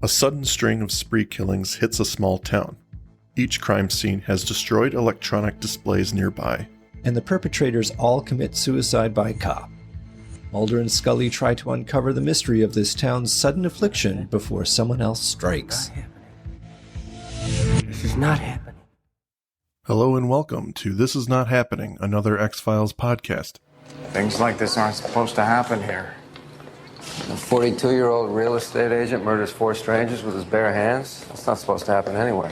A sudden string of spree killings hits a small town. Each crime scene has destroyed electronic displays nearby. And the perpetrators all commit suicide by cop. Mulder and Scully try to uncover the mystery of this town's sudden affliction before someone else strikes. This is not happening. Hello and welcome to This Is Not Happening, another X-Files podcast. Things like this aren't supposed to happen here. A 42-year-old real estate agent murders 4 strangers with his bare hands? That's not supposed to happen anyway.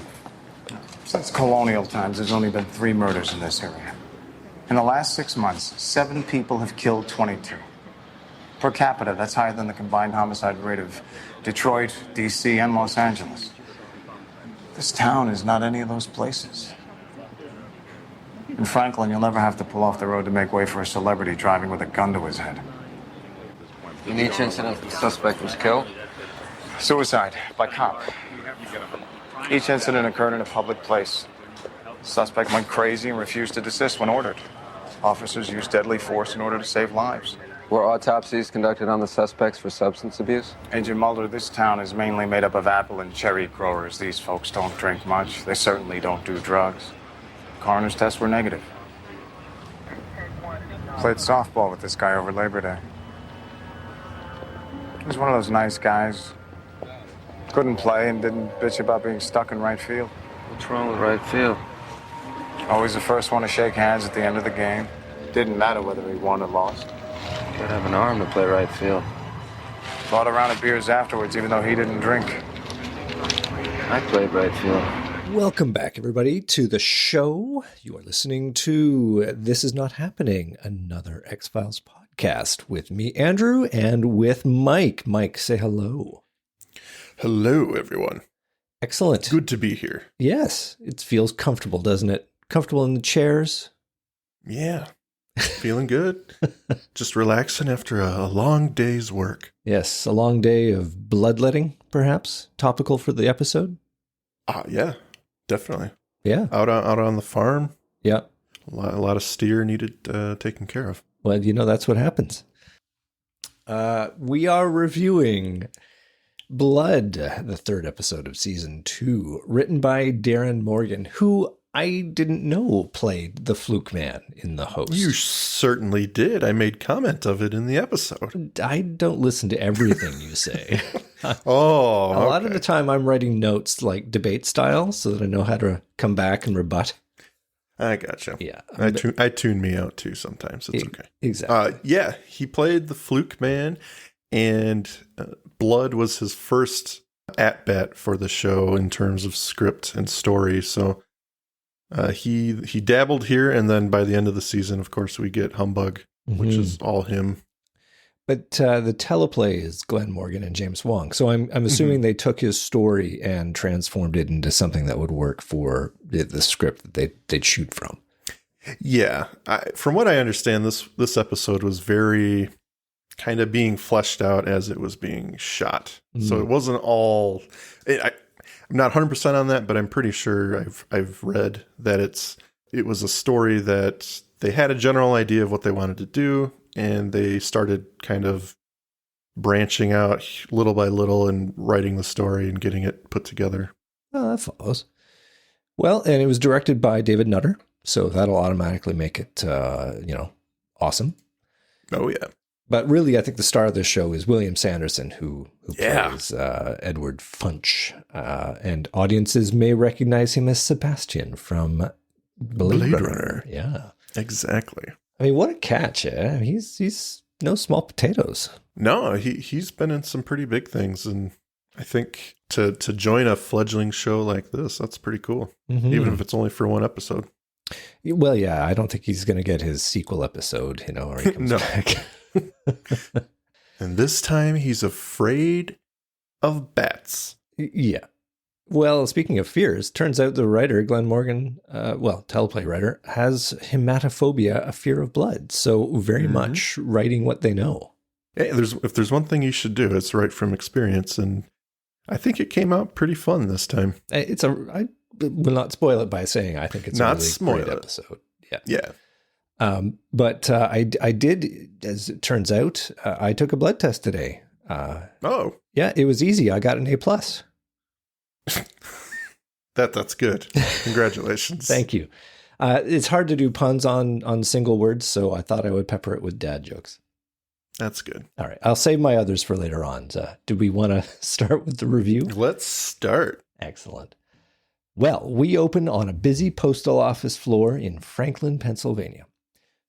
Since colonial times, there's only been 3 murders in this area. In the last 6 months, 7 people have killed 22. Per capita, that's higher than the combined homicide rate of Detroit, D.C., and Los Angeles. This town is not any of those places. In Franklin, you'll never have to pull off the road to make way for a celebrity driving with a gun to his head. In each incident, the suspect was killed? Suicide by cop. Each incident occurred in a public place. The suspect went crazy and refused to desist when ordered. Officers used deadly force in order to save lives. Were autopsies conducted on the suspects for substance abuse? Agent Mulder, this town is mainly made up of apple and cherry growers. These folks don't drink much. They certainly don't do drugs. Coroner's tests were negative. Played softball with this guy over Labor Day. He's one of those nice guys. Couldn't play and didn't bitch about being stuck in right field. What's wrong with right field? Always the first one to shake hands at the end of the game. Didn't matter whether he won or lost. Gotta have an arm to play right field. Bought a round of beers afterwards, even though he didn't drink. I played right field. Welcome back, everybody, to the show. You are listening to This Is Not Happening, another X-Files podcast with me, Andrew, and with Mike. Mike, say hello. Hello, everyone. Excellent. Good to be here. Yes, it feels comfortable, doesn't it? Comfortable in the chairs? Yeah, feeling good. Just relaxing after a long day's work. Yes, a long day of bloodletting, perhaps? Topical for the episode? Yeah, definitely. Yeah. Out on the farm. Yeah. A lot of steer needed taken care of. Well, that's what happens. We are reviewing Blood, the 3rd episode of season 2, written by Darren Morgan, who I didn't know played the Fluke Man in The Host. You certainly did. I made comment of it in the episode. I don't listen to everything you say. Oh, A lot of the time I'm writing notes like debate style so that I know how to come back and rebut. I gotcha. Yeah. I tune me out too sometimes. It's okay. Exactly. Yeah, he played the Fluke Man, and Blood was his first at-bat for the show in terms of script and story. So he dabbled here, and then by the end of the season, of course, we get Humbug, which is all him. But the teleplay is Glenn Morgan and James Wong. So I'm assuming they took his story and transformed it into something that would work for the script that they'd shoot from. Yeah. From what I understand, this episode was very kind of being fleshed out as it was being shot. So it wasn't all... I'm not 100% on that, but I'm pretty sure I've read that it was a story that they had a general idea of what they wanted to do, and they started kind of branching out little by little and writing the story and getting it put together. Oh, that follows. Well, and it was directed by David Nutter, so that'll automatically make it, awesome. Oh, yeah. But really, I think the star of this show is William Sanderson, who plays Edward Funch. And audiences may recognize him as Sebastian from Blade Runner. Yeah. Exactly. I mean, what a catch, eh? He's no small potatoes. No, he's been in some pretty big things, and I think to join a fledgling show like this, that's pretty cool, even if it's only for one episode. Well, yeah, I don't think he's going to get his sequel episode, or he comes back. And this time he's afraid of bats. Yeah. Well, speaking of fears, turns out the writer, Glenn Morgan, teleplay writer, has hematophobia, a fear of blood. So very much writing what they know. Hey, if there's one thing you should do, it's write from experience. And I think it came out pretty fun this time. I will not spoil it by saying I think it's a really great episode. Yeah. Yeah. But I did, as it turns out, I took a blood test today. Oh, Yeah, it was easy. I got an A+. that's good. Congratulations. Thank you. It's hard to do puns on single words, so I thought I would pepper it with dad jokes. That's good. All right, I'll save my others for later on. Do we want to start with the review? Let's start. Excellent. Well, we open on a busy postal office floor in Franklin, Pennsylvania.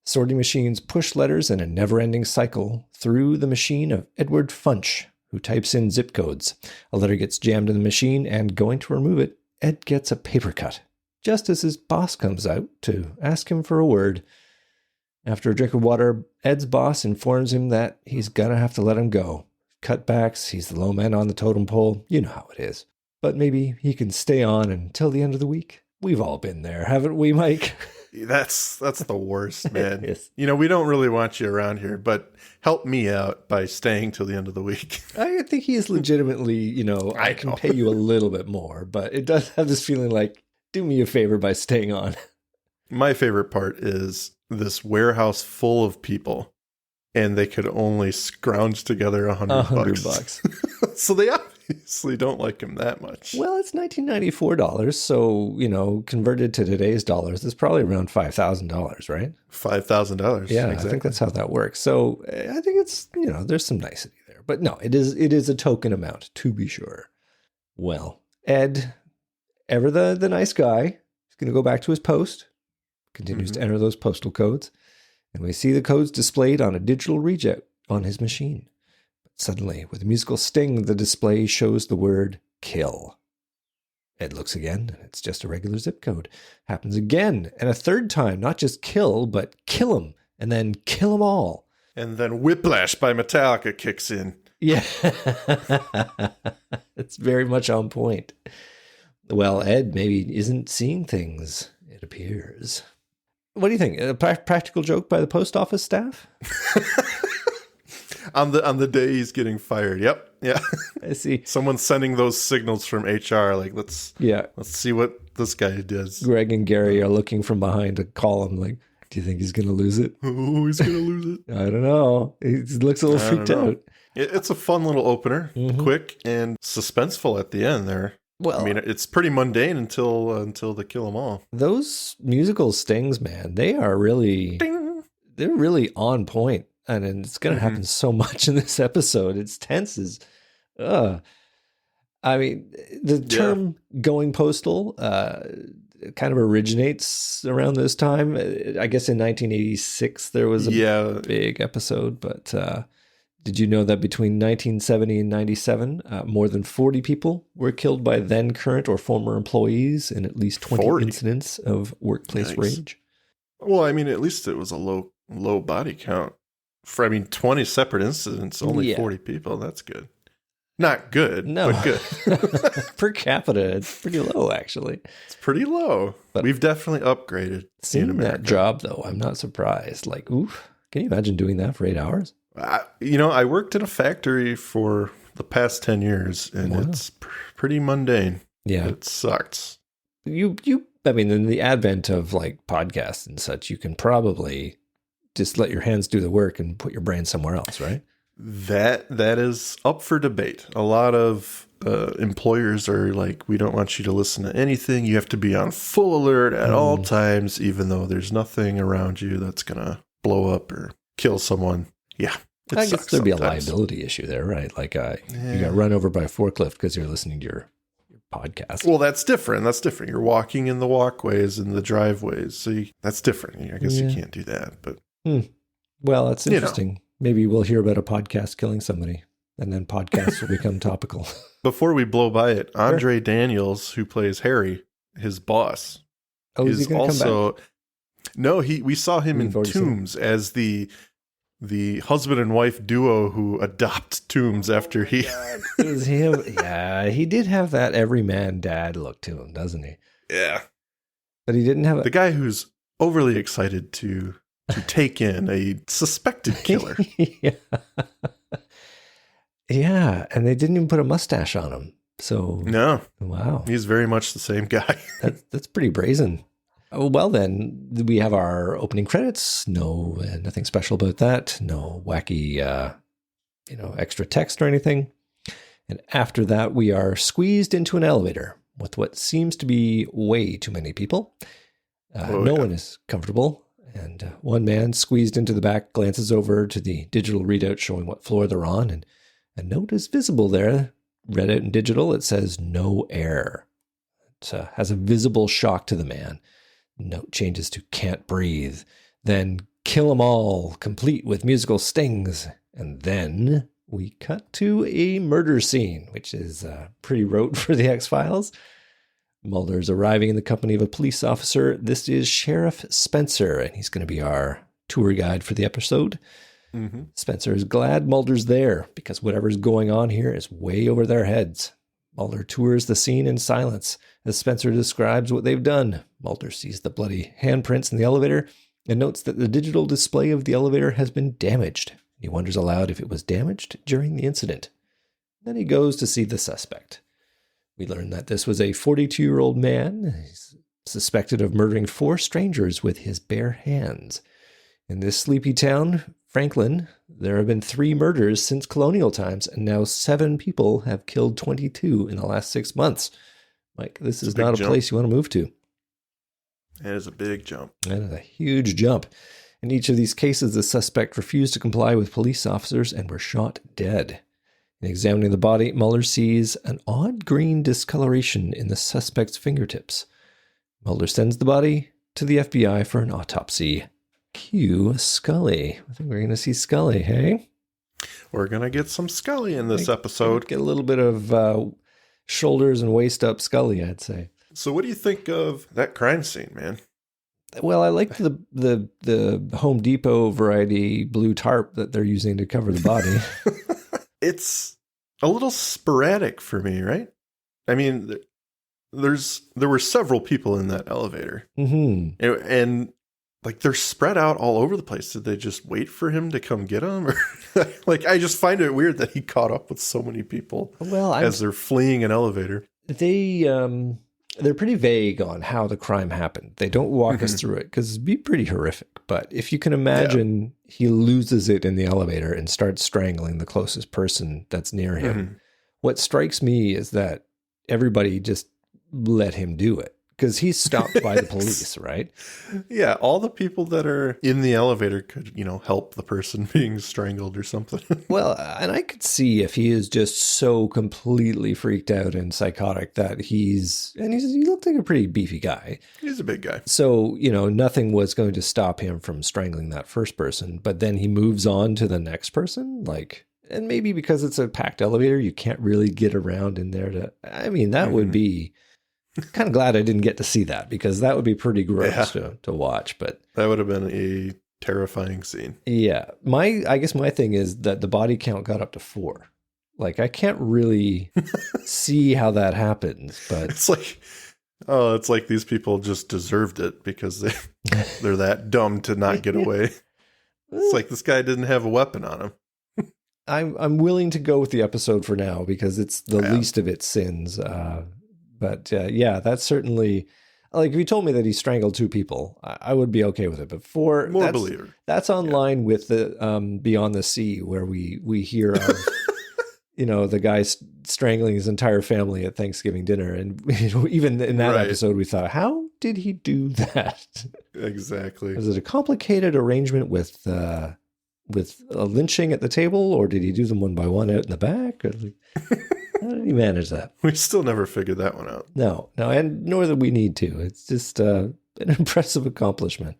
Sorting machines push letters in a never-ending cycle through the machine of Edward Funch, who types in zip codes. A letter gets jammed in the machine, and going to remove it, Ed gets a paper cut, just as his boss comes out to ask him for a word. After a drink of water, Ed's boss informs him that he's gonna have to let him go. Cutbacks, he's the low man on the totem pole. You know how it is. But maybe he can stay on until the end of the week. We've all been there, haven't we, Mike? That's the worst, man. Yes. We don't really want you around here, but help me out by staying till the end of the week. I think he is legitimately, I can pay you a little bit more, but it does have this feeling like, do me a favor by staying on. My favorite part is this warehouse full of people, and they could only scrounge together $100. So they obviously don't like him that much. Well, it's $1994, so, converted to today's dollars, it's probably around $5,000, right? $5,000. Yeah, exactly. I think that's how that works. So I think it's, there's some nicety there. But no, it is a token amount, to be sure. Well, Ed, ever the nice guy, is going to go back to his post, continues to enter those postal codes, and we see the codes displayed on a digital readout on his machine. But suddenly, with a musical sting, the display shows the word kill. Ed looks again, and it's just a regular zip code. Happens again, and a third time, not just kill, but kill him, and then kill them all. And then Whiplash by Metallica kicks in. Yeah, it's very much on point. Well, Ed maybe isn't seeing things, it appears. What do you think? A practical joke by the post office staff? on the day he's getting fired. Yep. Yeah. I see. Someone's sending those signals from HR. Like, let's see what this guy does. Greg and Gary are looking from behind to call him. Like, do you think he's going to lose it? Oh, he's going to lose it. I don't know. He looks a little freaked out. It's a fun little opener, quick and suspenseful at the end there. Well, it's pretty mundane until they kill them all. Those musical stings, man, they're really on point. And it's going to happen so much in this episode. It's tense as, I mean, the term going postal kind of originates around this time. I guess in 1986, there was a big episode. But did you know that between 1970 and 97, more than 40 people were killed by then current or former employees in at least 20 incidents of workplace rage? Well, I mean, at least it was a low body count. 20 separate incidents, only 40 people. That's good. Not good, but good. Per capita, it's pretty low, actually. It's pretty low. But we've definitely upgraded. Seeing that job, though, I'm not surprised. Like, oof, can you imagine doing that for 8 hours? I worked in a factory for the past 10 years, and it's pretty mundane. Yeah. It sucks. I mean, in the advent of like podcasts and such, you can probably just let your hands do the work and put your brain somewhere else, right? That is up for debate. A lot of employers are like, we don't want you to listen to anything. You have to be on full alert at all times, even though there's nothing around you that's going to blow up or kill someone. Yeah. I guess there'd be a liability issue there, right? Like you got run over by a forklift because you're listening to your podcast. Well, that's different. You're walking in the walkways and the driveways. So that's different. I guess you can't do that, but. Well, that's interesting. Maybe we'll hear about a podcast killing somebody, and then podcasts will become topical. Before we blow by it, Andre Daniels, who plays Harry, his boss, is he going to come back? No, we saw him in Tombs as the husband and wife duo who adopt Tombs after he. It was him. Yeah, he did have that everyman dad look to him, doesn't he? Yeah, but he didn't have the guy who's overly excited to take in a suspected killer. Yeah, and they didn't even put a mustache on him. So no, wow, he's very much the same guy. That's pretty brazen. Well, then we have our opening credits. No, nothing special about that. No wacky extra text or anything. And after that, we are squeezed into an elevator with what seems to be way too many people. No one is comfortable. And one man squeezed into the back glances over to the digital readout showing what floor they're on. And a note is visible there, read out in digital. It says no air. It has a visible shock to the man. Note changes to can't breathe. Then kill 'em all, complete with musical stings. And then we cut to a murder scene, which is pretty rote for the X-Files. Mulder's arriving in the company of a police officer. This is Sheriff Spencer, and he's going to be our tour guide for the episode. Mm-hmm. Spencer is glad Mulder's there because whatever's going on here is way over their heads. Mulder tours the scene in silence as Spencer describes what they've done. Mulder sees the bloody handprints in the elevator and notes that the digital display of the elevator has been damaged. He wonders aloud if it was damaged during the incident. Then he goes to see the suspect. We learn that this was a 42-year-old man. He's suspected of murdering 4 strangers with his bare hands. In this sleepy town, Franklin, there have been 3 murders since colonial times, and now 7 people have killed 22 in the last 6 months. Mike, this is not a place you want to move to. That is a big jump. That is a huge jump. In each of these cases, the suspect refused to comply with police officers and were shot dead. In examining the body, Mulder sees an odd green discoloration in the suspect's fingertips. Mulder sends the body to the FBI for an autopsy. Cue Scully. I think we're going to see Scully, hey? We're going to get some Scully in this episode. Get a little bit of shoulders and waist up Scully, I'd say. So what do you think of that crime scene, man? Well, I like the Home Depot variety blue tarp that they're using to cover the body. It's a little sporadic for me, right? I mean, there were several people in that elevator. Mm-hmm. And like they're spread out all over the place. Did they just wait for him to come get them? Or like, I just find it weird that he caught up with so many people as they're fleeing an elevator. They're pretty vague on how the crime happened. They don't walk us through it because it'd be pretty horrific. But if you can imagine, he loses it in the elevator and starts strangling the closest person that's near him. Mm-hmm. What strikes me is that everybody just let him do it because he's stopped by the police, right? Yeah, all the people that are in the elevator could, help the person being strangled or something. Well, and I could see if he is just so completely freaked out and psychotic that he looked like a pretty beefy guy. He's a big guy. So, nothing was going to stop him from strangling that first person, but then he moves on to the next person, and maybe because it's a packed elevator, you can't really get around in there that would be kind of glad I didn't get to see that because that would be pretty gross to watch. But that would have been a terrifying scene. Yeah. I guess my thing is that the body count got up to 4. Like, I can't really see how that happens, but it's like these people just deserved it because they're that dumb to not get away. It's like this guy didn't have a weapon on him. I'm willing to go with the episode for now because it's the least of its sins. But that's certainly, like, if you told me that he strangled 2 people, I would be okay with it. But 4, believer. That's on line with the Beyond the Sea, where we hear of, the guy strangling his entire family at Thanksgiving dinner. And even in that episode, we thought, how did he do that? Exactly. Was it a complicated arrangement with a lynching at the table, or did he do them one by one out in the back? How did he manage that? We still never figured that one out. No, and nor that we need to. It's just an impressive accomplishment.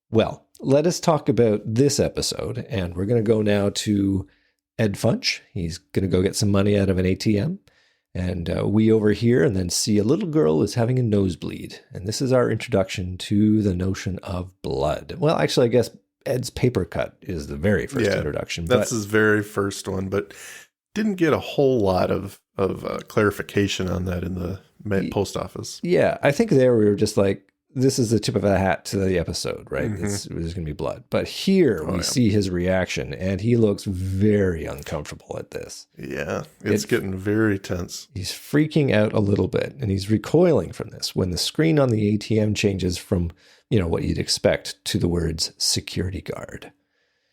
Well, let us talk about this episode, and we're going to go now to Ed Funch. He's going to go get some money out of an ATM, and we overhear and then see a little girl is having a nosebleed, and this is our introduction to the notion of blood. Well, actually, I guess Ed's paper cut is the very first introduction. That's his very first one, but didn't get a whole lot of clarification on that in the post office. Yeah, I think there we were just like, this is the tip of the hat to the episode, right? Mm-hmm. There's going to be blood. But here we see his reaction, and he looks very uncomfortable at this. Yeah, it's getting very tense. He's freaking out a little bit, and he's recoiling from this when the screen on the ATM changes from, what you'd expect to the words security guard.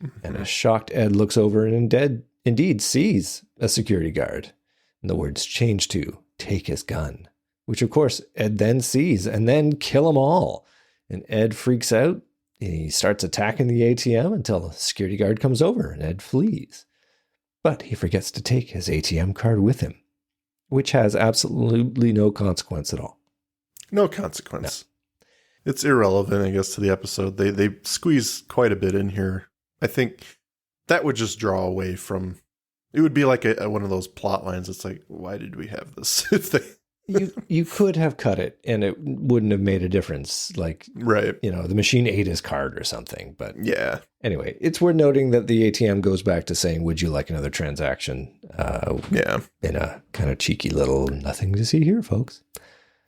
Mm-hmm. And a shocked Ed looks over, and indeed sees a security guard. And the words change to take his gun, which of course Ed then sees, and then kill them all. And Ed freaks out. And he starts attacking the ATM until the security guard comes over and Ed flees. But he forgets to take his ATM card with him, which has absolutely no consequence at all. No consequence. No. It's irrelevant, I guess, to the episode. They squeeze quite a bit in here. I think that would just draw away from... It would be like one of those plot lines. It's like, why did we have this? If they... you could have cut it and it wouldn't have made a difference. Like, right. The machine ate his card or something. But yeah. Anyway, it's worth noting that the ATM goes back to saying, would you like another transaction? In a kind of cheeky little nothing to see here, folks.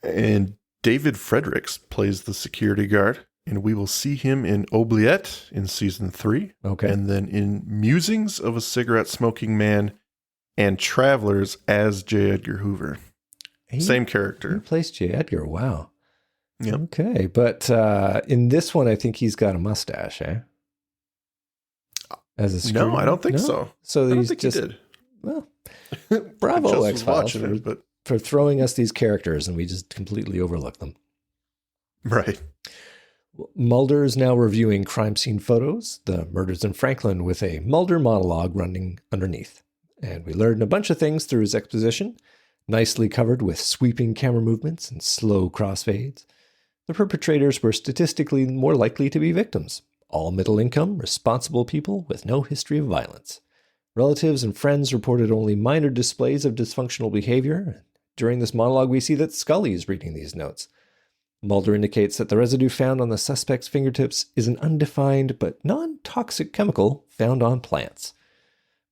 And David Fredericks plays the security guard. And we will see him in Oubliette in season 3. Okay. And then in Musings of a Cigarette Smoking Man and Travelers as J. Edgar Hoover. Same character. He plays J. Edgar. Wow. Yep. Okay. But in this one, I think he's got a mustache, eh? As a security No, I don't think so. So I don't he's think just... he did. Well, bravo, X-Files, for throwing us these characters and we just completely overlook them. Right. Mulder is now reviewing crime scene photos, the murders in Franklin, with a Mulder monologue running underneath. And we learn a bunch of things through his exposition, nicely covered with sweeping camera movements and slow crossfades. The perpetrators were statistically more likely to be victims, all middle-income, responsible people with no history of violence. Relatives and friends reported only minor displays of dysfunctional behavior. During this monologue, we see that Scully is reading these notes. Mulder indicates that the residue found on the suspect's fingertips is an undefined but non-toxic chemical found on plants.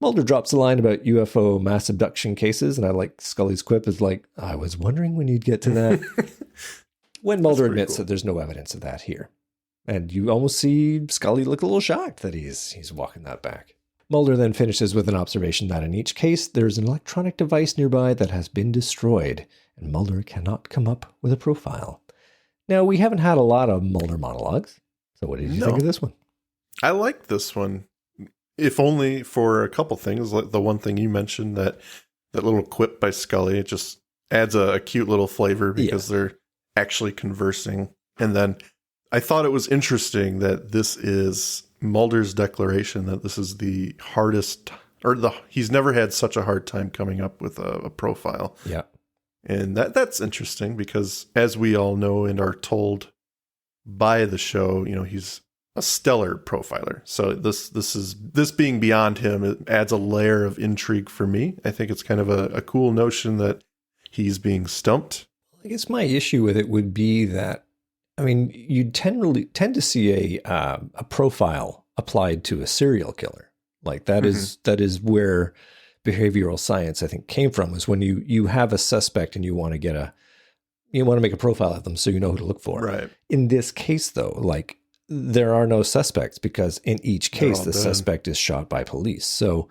Mulder drops a line about UFO mass abduction cases, and I like Scully's quip is like, I was wondering when you'd get to that. When Mulder admits that there's no evidence of that here. And you almost see Scully look a little shocked that he's walking that back. Mulder then finishes with an observation that in each case, there's an electronic device nearby that has been destroyed, and Mulder cannot come up with a profile. Now, we haven't had a lot of Mulder monologues, so what did you think of this one? I like this one, if only for a couple things. Like the one thing you mentioned, that little quip by Scully, it just adds a cute little flavor because they're actually conversing. And then I thought it was interesting that this is Mulder's declaration that this is the hardest, he's never had such a hard time coming up with a profile. Yeah. And that's interesting because, as we all know and are told by the show, he's a stellar profiler. So this being beyond him, it adds a layer of intrigue for me. I think it's kind of a cool notion that he's being stumped. I guess my issue with it would be that, you tend to see a profile applied to a serial killer. Like that is where behavioral science, I think, came from, is when you have a suspect and you want to make a profile of them so you know who to look for. Right. In this case, though, like there are no suspects because in each case the suspect is shot by police. So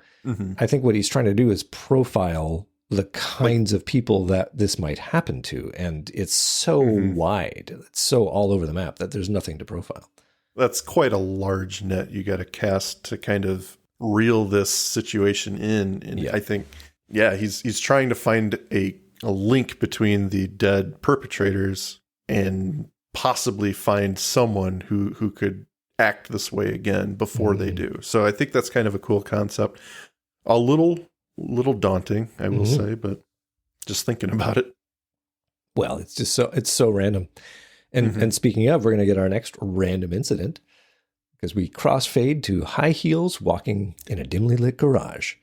I think what he's trying to do is profile the kinds of people that this might happen to. And it's so wide, it's so all over the map that there's nothing to profile. That's quite a large net you got to cast to kind of reel this situation in. And I think, he's trying to find a link between the dead perpetrators and possibly find someone who could act this way again before they do. So I think that's kind of a cool concept. A little daunting, I will say, but just thinking about it. Well, it's so random. And speaking of, we're going to get our next random incident because we crossfade to high heels walking in a dimly lit garage.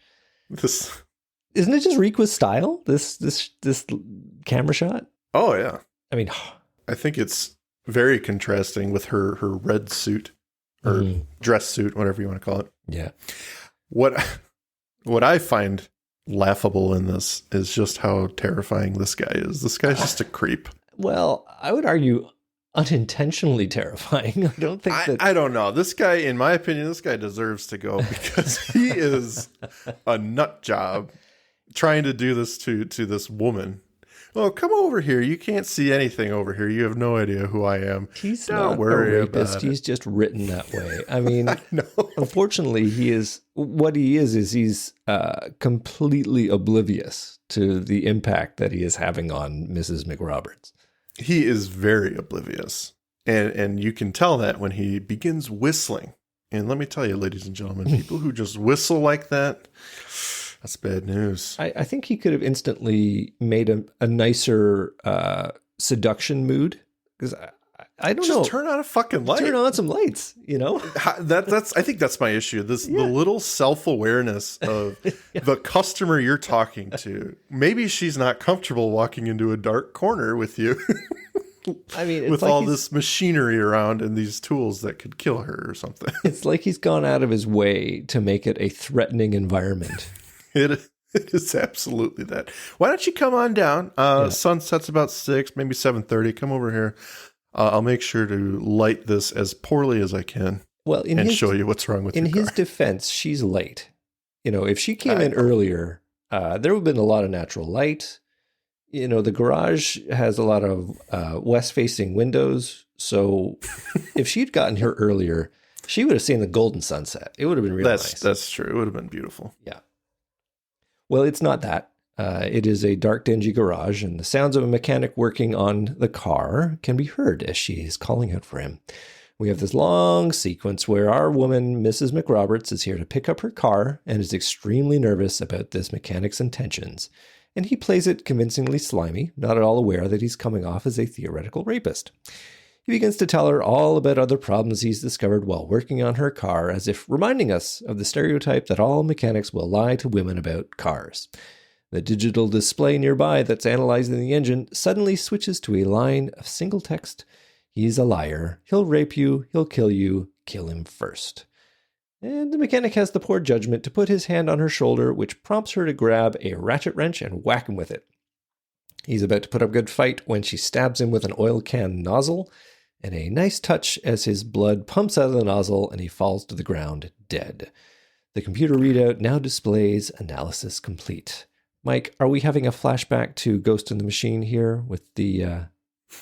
Isn't it just Requa's style? This camera shot? Oh yeah. I think it's very contrasting with her red suit or dress suit, whatever you want to call it. Yeah. What I find laughable in this is just how terrifying this guy is. This guy's just a creep. Well, I would argue unintentionally terrifying. I don't think that... I don't know. This guy, in my opinion, this guy deserves to go because he is a nut job trying to do this to this woman Oh, come over here. You can't see anything over here. You have no idea who I am. He's Don't not worry a rapist. about it. He's just written that way. I mean, No. unfortunately, what he is he's completely oblivious to the impact that he is having on Mrs. McRoberts. He is very oblivious. And you can tell that when he begins whistling. And let me tell you, ladies and gentlemen, people who just whistle like that, that's bad news. I think he could have instantly made a nicer seduction mood, because I don't know. Just turn on a fucking light. Turn on some lights, you know? That's I think that's my issue. The little self-awareness of the customer you're talking to. Maybe she's not comfortable walking into a dark corner with you. I mean, it's with like all this machinery around and these tools that could kill her or something. It's like he's gone out of his way to make it a threatening environment. It is absolutely that. Why don't you come on down? Sun sets about 6, maybe 7:30. Come over here. I'll make sure to light this as poorly as I can. Well, show you what's wrong with your car. In his defense, she's late. You know, if she came in earlier, there would have been a lot of natural light. You know, the garage has a lot of west-facing windows. So if she'd gotten here earlier, she would have seen the golden sunset. It would have been really nice. That's true. It would have been beautiful. Yeah. Well, it's not that. It is a dark, dingy garage, and the sounds of a mechanic working on the car can be heard as she is calling out for him. We have this long sequence where our woman, Mrs. McRoberts, is here to pick up her car and is extremely nervous about this mechanic's intentions. And he plays it convincingly slimy, not at all aware that he's coming off as a theoretical rapist. He begins to tell her all about other problems he's discovered while working on her car, as if reminding us of the stereotype that all mechanics will lie to women about cars. The digital display nearby that's analyzing the engine suddenly switches to a line of single text. He's a liar. He'll rape you. He'll kill you. Kill him first. And the mechanic has the poor judgment to put his hand on her shoulder, which prompts her to grab a ratchet wrench and whack him with it. He's about to put up a good fight when she stabs him with an oil can nozzle, and a nice touch as his blood pumps out of the nozzle and he falls to the ground dead. The computer readout now displays analysis complete. Mike, are we having a flashback to Ghost in the Machine here with the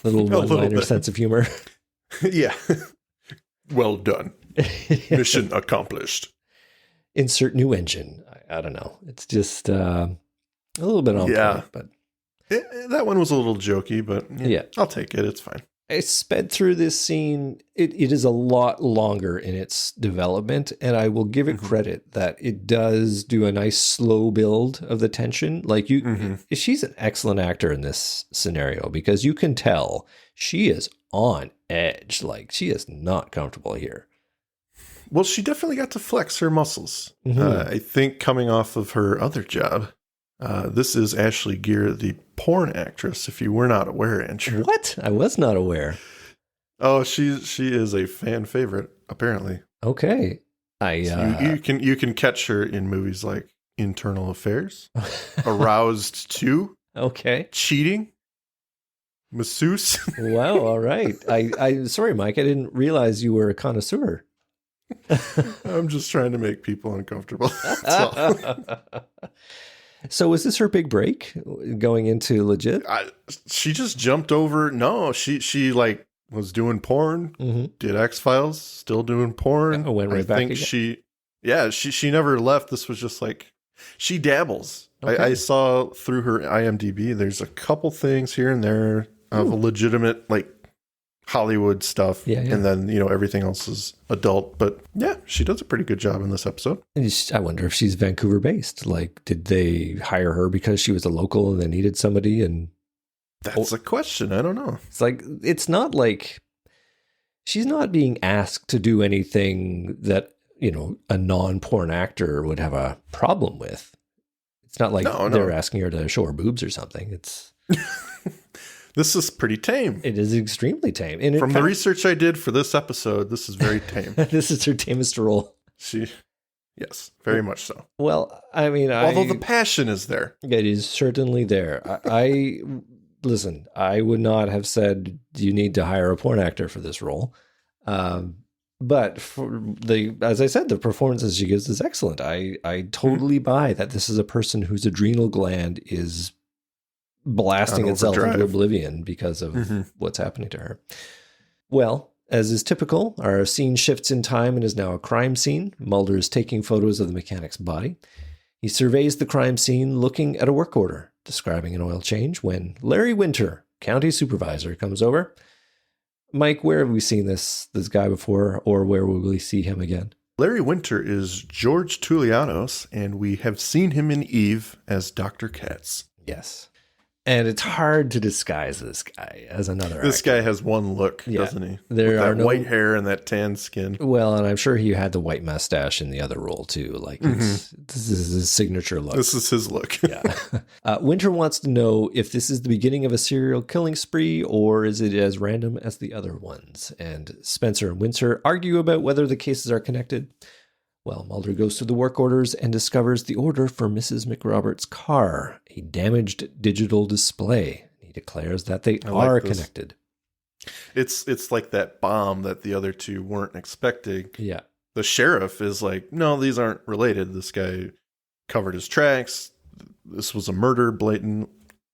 little one-liner sense of humor? Yeah. Well done. Mission accomplished. Insert new engine. I don't know. It's just a little bit on point, but that one was a little jokey, but I'll take it. It's fine. I sped through this scene. It is a lot longer in its development, and I will give it credit that it does do a nice slow build of the tension. Like she's an excellent actor in this scenario because you can tell she is on edge. Like she is not comfortable here. Well, she definitely got to flex her muscles. I think coming off of her other job. This is Ashley Gere, the porn actress, if you were not aware, Andrew. What? I was not aware. Oh, she is a fan favorite, apparently. Okay. You can catch her in movies like Internal Affairs, Aroused 2, okay, Cheating, Masseuse. Wow, all right. I sorry, Mike, I didn't realize you were a connoisseur. I'm just trying to make people uncomfortable. That's all. So was this her big break going into legit? She just jumped over. No, she like was doing porn, did X-Files, still doing porn. Oh, went right back again? She never left. This was just like, she dabbles. Okay. I saw through her IMDb, there's a couple things here and there of legitimate like Hollywood stuff. Yeah. And then, everything else is adult. But yeah, she does a pretty good job in this episode. And I wonder if she's Vancouver based. Like, did they hire her because she was a local and they needed somebody? And that's a question. I don't know. It's like, it's not like she's not being asked to do anything that, a non-porn actor would have a problem with. It's not like they're asking her to show her boobs or something. It's... This is pretty tame. It is extremely tame. And from the research I did for this episode, this is very tame. This is her tamest role. Yes, very much so. Well, I mean, although the passion is there. It is certainly there. Listen, I would not have said you need to hire a porn actor for this role. But as I said, the performances she gives is excellent. I totally buy that this is a person whose adrenal gland is blasting On itself into overdrive. oblivion because of what's happening to her. Well, as is typical, our scene shifts in time and is now a crime scene. Mulder is taking photos of the mechanic's body. He surveys the crime scene looking at a work order, describing an oil change, when Larry Winter, county supervisor, comes over. Mike, where have we seen this guy before, or where will we see him again? Larry Winter is George Toulianos, and we have seen him in Eve as Dr. Katz. Yes. And it's hard to disguise this guy as another This actor. guy has one look, doesn't he? There With are that no white hair and that tan skin. Well, and I'm sure he had the white mustache in the other role too. Like this is his signature look. This is his look. Yeah. Winter wants to know if this is the beginning of a serial killing spree or is it as random as the other ones. And Spencer and Winter argue about whether the cases are connected. Well, Mulder goes through the work orders and discovers the order for Mrs. McRoberts' car, a damaged digital display. He declares that they are connected. It's like that bomb that the other two weren't expecting. Yeah. The sheriff is like, no, these aren't related. This guy covered his tracks. This was a murder, blatant.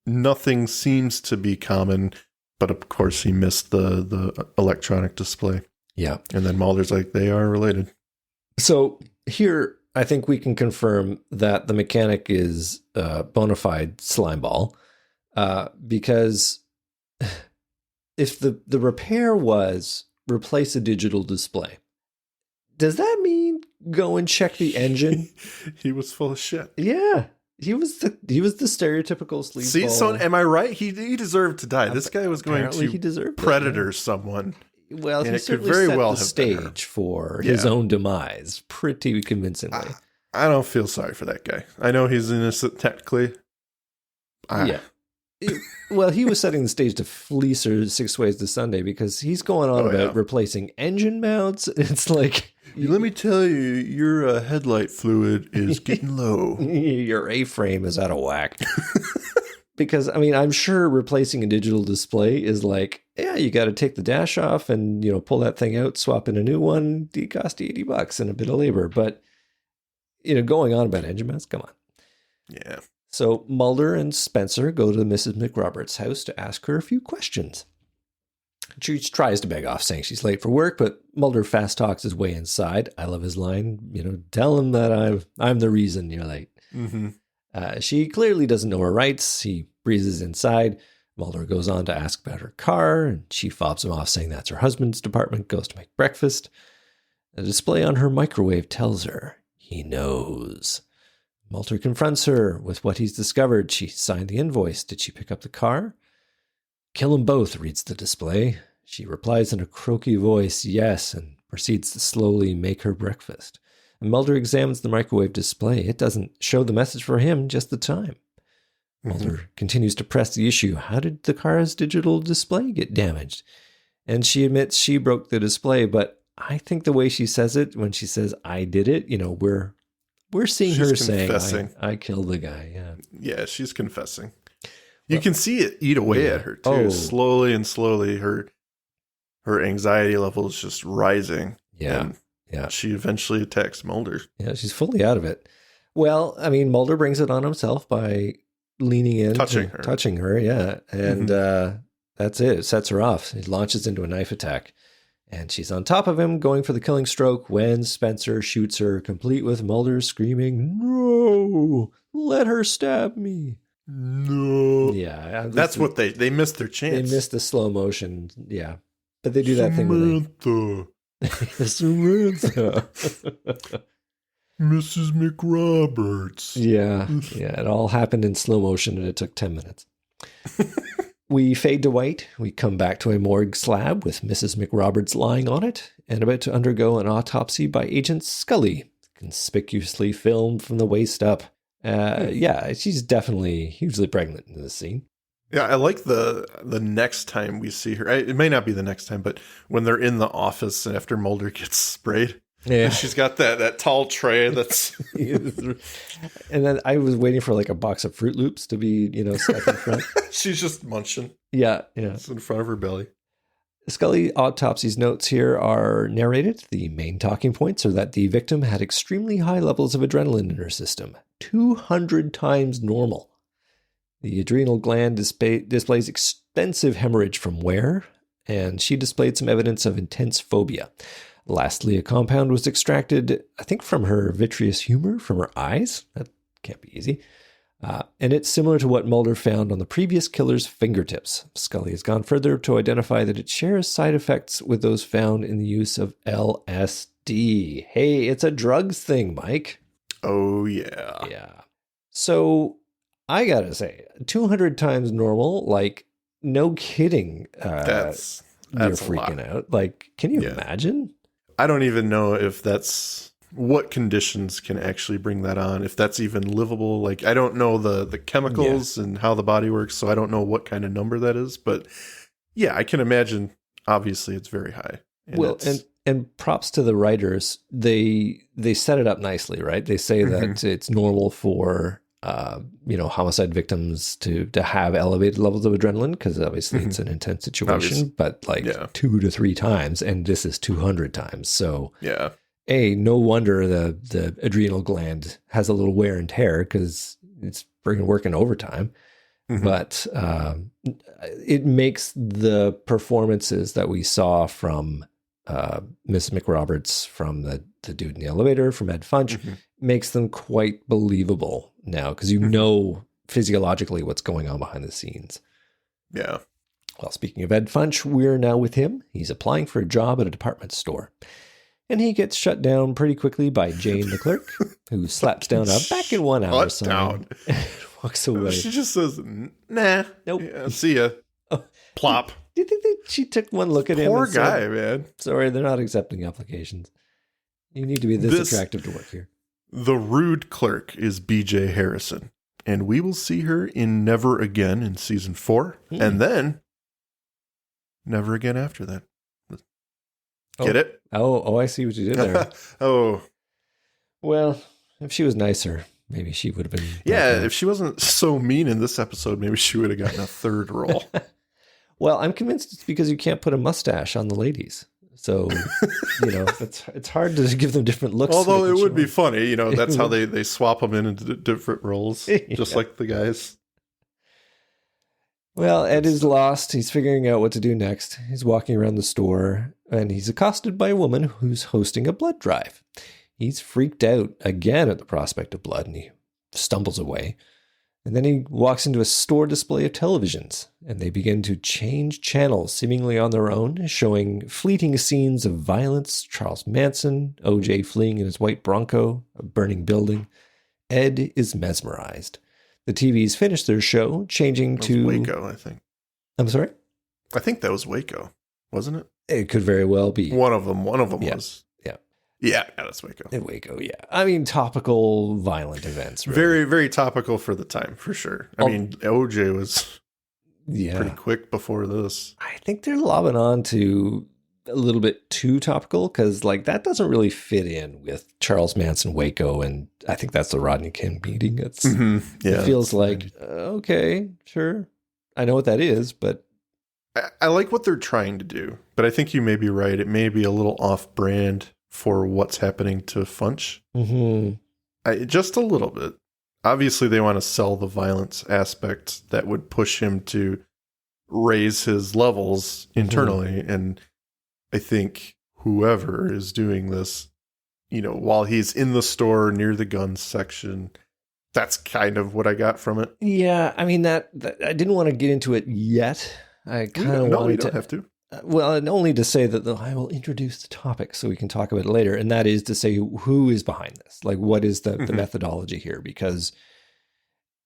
Nothing seems to be common. But of course, he missed the electronic display. Yeah. And then Mulder's like, they are related. So here, I think we can confirm that the mechanic is bona fide slimeball, because if the repair was replace a digital display, does that mean go and check the engine? He was full of shit. Yeah, he was the stereotypical sleazeball. See, so am I right? He deserved to die. This guy was going Apparently he to deserved it, predator someone. Well, And he it could certainly very set well the have been her. stage for his own demise pretty convincingly. I don't feel sorry for that guy. I know he's innocent technically. Yeah. Well, he was setting the stage to fleece her 6 ways to Sunday because he's going on about replacing engine mounts. It's like, Let me tell you, your headlight fluid is getting low. your A-frame is out of whack. Because, I mean, I'm sure replacing a digital display is like, yeah, you got to take the dash off and, pull that thing out, swap in a new one. It cost you $80 and a bit of labor. But, going on about engine mounts, come on. Yeah. So Mulder and Spencer go to Mrs. McRoberts' house to ask her a few questions. She tries to beg off, saying she's late for work, but Mulder fast talks his way inside. I love his line, tell him that I'm the reason you're late. Mm-hmm. She clearly doesn't know her rights. He breezes inside. Mulder goes on to ask about her car, and she fobs him off, saying that's her husband's department, goes to make breakfast. The display on her microwave tells her he knows. Mulder confronts her with what he's discovered. She signed the invoice. Did she pick up the car? Kill them both, reads the display. She replies in a croaky voice, yes, and proceeds to slowly make her breakfast. And Mulder examines the microwave display. It doesn't show the message for him, just the time. Mulder continues to press the issue. How did the car's digital display get damaged? And she admits she broke the display, but I think the way she says it, when she says, I did it, we're seeing her saying, I killed the guy. Yeah. Yeah, she's confessing. You can see it eat away at her, too. Oh. Slowly and slowly, her anxiety level is just rising. Yeah. And Yeah. she eventually attacks Mulder. Yeah, she's fully out of it. Well, I mean, Mulder brings it on himself by leaning in. Touching her, yeah. And that's it. It sets her off. He launches into a knife attack. And she's on top of him, going for the killing stroke, when Spencer shoots her, complete with Mulder screaming, "No! Let her stab me!" No. Yeah. That's what they missed their chance. They missed the slow motion. Yeah. But they do that thing where they... Samantha. Mrs. McRoberts. Yeah. Yeah. It all happened in slow motion and it took 10 minutes. We fade to white. We come back to a morgue slab with Mrs. McRoberts lying on it and about to undergo an autopsy by Agent Scully, conspicuously filmed from the waist up. Yeah, she's definitely hugely pregnant in this scene. Yeah, I like the next time we see her. It may not be the next time, but when they're in the office after Mulder gets sprayed. Yeah, and she's got that tall tray that's. And then I was waiting for like a box of Fruit Loops to be, stuck in front. She's just munching. Yeah. It's in front of her belly. Scully autopsy's notes here are narrated. The main talking points are that the victim had extremely high levels of adrenaline in her system, 200 times normal. The adrenal gland displays extensive hemorrhage from wear, and she displayed some evidence of intense phobia. Lastly, a compound was extracted, I think, from her vitreous humor, from her eyes. That can't be easy. And it's similar to what Mulder found on the previous killer's fingertips. Scully has gone further to identify that it shares side effects with those found in the use of LSD. Hey, it's a drugs thing, Mike. Oh, yeah. Yeah. So I gotta say, 200 times normal, like, no kidding. That's you're freaking out. Like, can you imagine? I don't even know if that's what conditions can actually bring that on, if that's even livable. Like, I don't know the chemicals and how the body works, so I don't know what kind of number that is. But yeah, I can imagine, obviously, it's very high. And props to the writers. They set it up nicely, right? They say that it's normal for homicide victims to have elevated levels of adrenaline, because obviously it's an intense situation, but 2 to 3 times, and this is 200 times. So no wonder the adrenal gland has a little wear and tear, because it's working overtime. But it makes the performances that we saw from Miss McRoberts, from the dude in the elevator, from Ed Funch, makes them quite believable now, because you know physiologically what's going on behind the scenes. Yeah. Well, speaking of Ed Funch, we're now with him. He's applying for a job at a department store. And he gets shut down pretty quickly by Jane, the clerk, who slaps down a back in 1 hour sign and walks away. She just says, nah. Nope. Yeah, see ya. Plop. Do you think that she took one look at him? Poor guy, man. Sorry, they're not accepting applications. You need to be this attractive to work here. The rude clerk is BJ Harrison, and we will see her in Never Again in season 4, and then Never Again after that. Get it? Oh, I see what you did there. Well, if she was nicer, maybe she would have been. Yeah, if she wasn't so mean in this episode, maybe she would have gotten a third role. Well, I'm convinced it's because you can't put a mustache on the ladies. So, it's hard to give them different looks. Although it would be funny, that's how they swap them into different roles, just like the guys. Well, Ed is lost. He's figuring out what to do next. He's walking around the store, and he's accosted by a woman who's hosting a blood drive. He's freaked out again at the prospect of blood, and he stumbles away. And then he walks into a store display of televisions, and they begin to change channels seemingly on their own, showing fleeting scenes of violence, Charles Manson, OJ fleeing in his white Bronco, a burning building. Ed is mesmerized. The TVs finish their show, changing to Waco, I think. I'm sorry? I think that was Waco, wasn't it? It could very well be. One of them was. Yeah, that's Waco. In Waco, yeah. I mean, topical, violent events. Really. Very, very topical for the time, for sure. I mean, OJ was pretty quick before this. I think they're lobbing on to a little bit too topical, because that doesn't really fit in with Charles Manson, Waco, and I think that's the Rodney King meeting. It feels like, okay, sure. I know what that is, but... I like what they're trying to do, but I think you may be right. It may be a little off-brand for what's happening to Funch. Just a little bit. Obviously, they want to sell the violence aspect that would push him to raise his levels internally. And I think whoever is doing this, while he's in the store near the guns section, that's kind of what I got from it. Yeah, I mean, that I didn't want to get into it yet. I kind of wanted we don't have to. Well, and only to say that I will introduce the topic so we can talk about it later. And that is to say, who is behind this? What is the methodology here? Because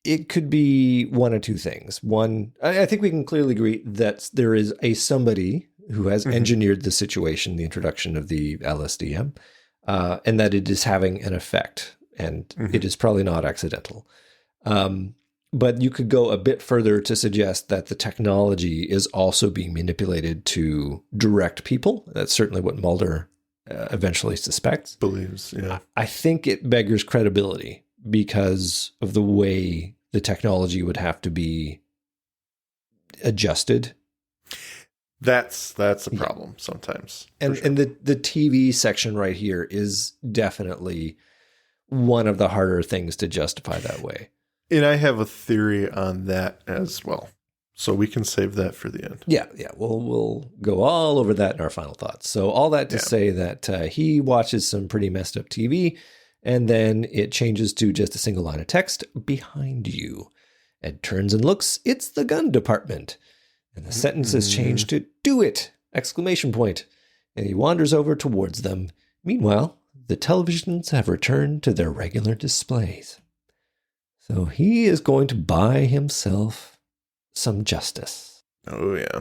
it could be one or two things. One, I think we can clearly agree that there is somebody who has engineered the situation, the introduction of the LSDM, and that it is having an effect. And it is probably not accidental. But you could go a bit further to suggest that the technology is also being manipulated to direct people. That's certainly what Mulder eventually suspects. Believes, yeah. I think it beggars credibility because of the way the technology would have to be adjusted. That's a problem sometimes. And the TV section right here is definitely one of the harder things to justify that way. And I have a theory on that as well. So we can save that for the end. Yeah. We'll go all over that in our final thoughts. So all that to say that he watches some pretty messed up TV, and then it changes to just a single line of text behind you. Ed turns and looks. It's the gun department. And the sentence is changed to "Do it!" exclamation point. And he wanders over towards them. Meanwhile, the televisions have returned to their regular displays. So he is going to buy himself some justice. Oh, yeah.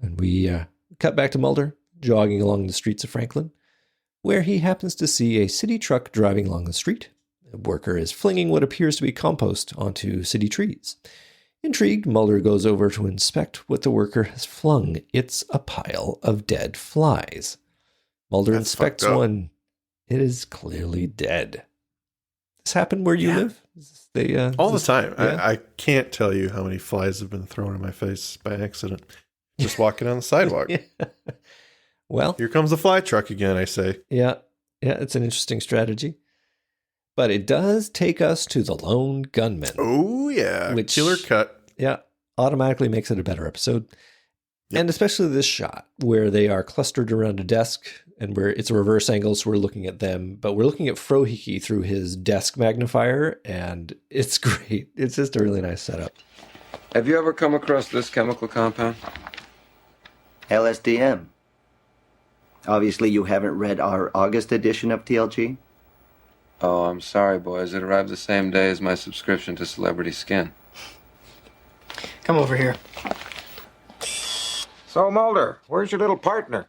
And we cut back to Mulder, jogging along the streets of Franklin, where he happens to see a city truck driving along the street. A worker is flinging what appears to be compost onto city trees. Intrigued, Mulder goes over to inspect what the worker has flung. It's a pile of dead flies. Mulder inspects one. It is clearly dead. This happened where you live? All the time. Yeah. I can't tell you how many flies have been thrown in my face by accident. Just walking on the sidewalk. Yeah. Well, here comes the fly truck again, I say. Yeah, it's an interesting strategy. But it does take us to the lone gunman. Oh, yeah. Which, killer cut. Yeah, automatically makes it a better episode. Yep. And especially this shot where they are clustered around a desk and where it's a reverse angle, so we're looking at them, but we're looking at Frohike through his desk magnifier, and it's great. It's just a really nice setup. Have you ever come across this chemical compound? LSDM. Obviously, you haven't read our August edition of TLG. Oh, I'm sorry, boys. It arrived the same day as my subscription to Celebrity Skin. Come over here. So, Mulder, where's your little partner?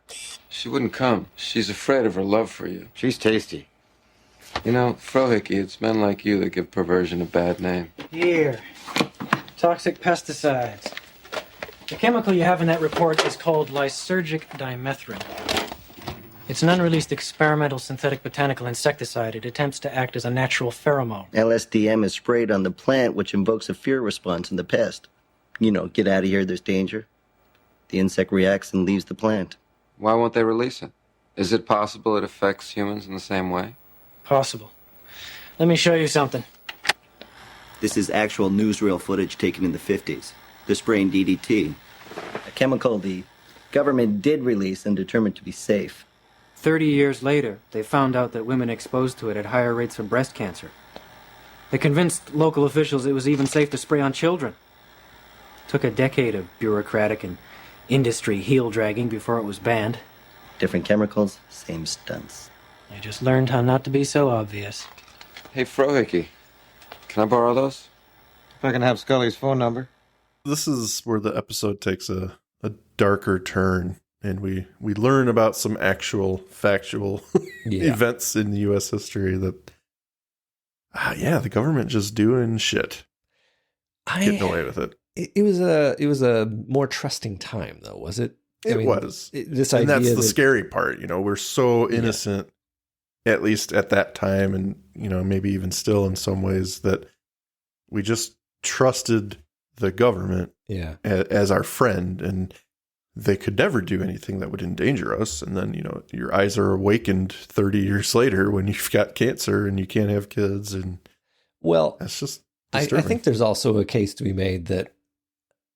She wouldn't come. She's afraid of her love for you. She's tasty. You know, Frohike, it's men like you that give perversion a bad name. Here. Toxic pesticides. The chemical you have in that report is called lysergic dimethrin. It's an unreleased experimental synthetic botanical insecticide. It attempts to act as a natural pheromone. LSDM is sprayed on the plant, which invokes a fear response in the pest. You know, get out of here, there's danger. The insect reacts and leaves the plant. Why won't they release it? Is it possible it affects humans in the same way? Possible. Let me show you something. This is actual newsreel footage taken in the 50s. They're spraying DDT, a chemical the government did release and determined to be safe. 30 years later, they found out that women exposed to it had higher rates of breast cancer. They convinced local officials it was even safe to spray on children. It took a decade of bureaucratic and industry heel-dragging before it was banned. Different chemicals, same stunts. I just learned how not to be so obvious. Hey, Frohike, can I borrow those? If I can have Scully's phone number. This is where the episode takes a darker turn, and we learn about some actual factual events in U.S. history that, the government just doing shit. Getting away with it. It was a more trusting time, though, was it? It was. This and idea that's the scary part. You know, we're so innocent, at least at that time, and, you know, maybe even still in some ways, that we just trusted the government as our friend, and they could never do anything that would endanger us. And then, you know, your eyes are awakened 30 years later when you've got cancer and you can't have kids. And that's just I think there's also a case to be made that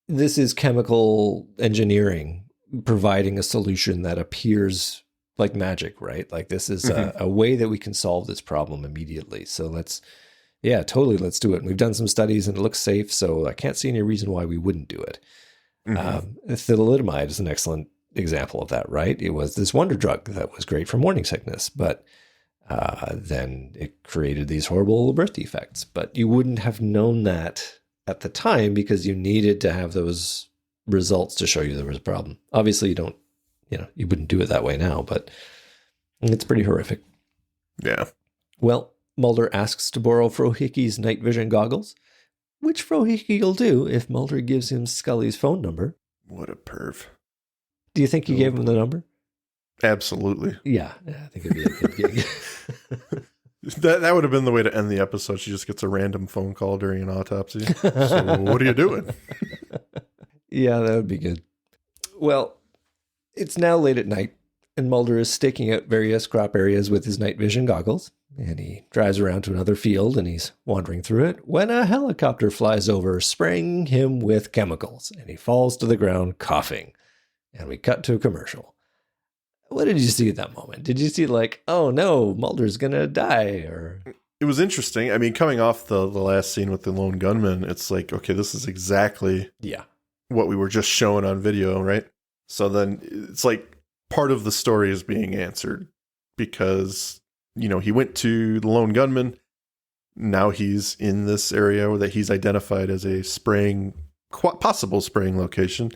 this is chemical engineering providing a solution that appears like magic, right? Like this is a way that we can solve this problem immediately. So let's do it. And we've done some studies and it looks safe, so I can't see any reason why we wouldn't do it. Thalidomide is an excellent example of that, right? It was this wonder drug that was great for morning sickness, but then it created these horrible birth defects. But you wouldn't have known that at the time because you needed to have those results to show you there was a problem. Obviously, you wouldn't do it that way now, but it's pretty horrific. Yeah. Well, Mulder asks to borrow Frohike's night vision goggles, which Frohike will do if Mulder gives him Scully's phone number. What a perv. Do you think he gave him the number? Absolutely. Yeah, I think it'd be a good gig. That would have been the way to end the episode. She just gets a random phone call during an autopsy. So what are you doing? Yeah, that would be good. Well, it's now late at night, and Mulder is staking out various crop areas with his night vision goggles. and he drives around to another field and he's wandering through it when a helicopter flies over, spraying him with chemicals, and he falls to the ground coughing. And we cut to a commercial. What did you see at that moment? Did you see like, oh no, Mulder's gonna die? Or it was interesting. I mean, coming off the last scene with the lone gunman, it's like, okay, this is exactly what we were just showing on video, right? So then it's like part of the story is being answered because, you know, he went to the lone gunman. Now he's in this area that he's identified as a possible spraying location.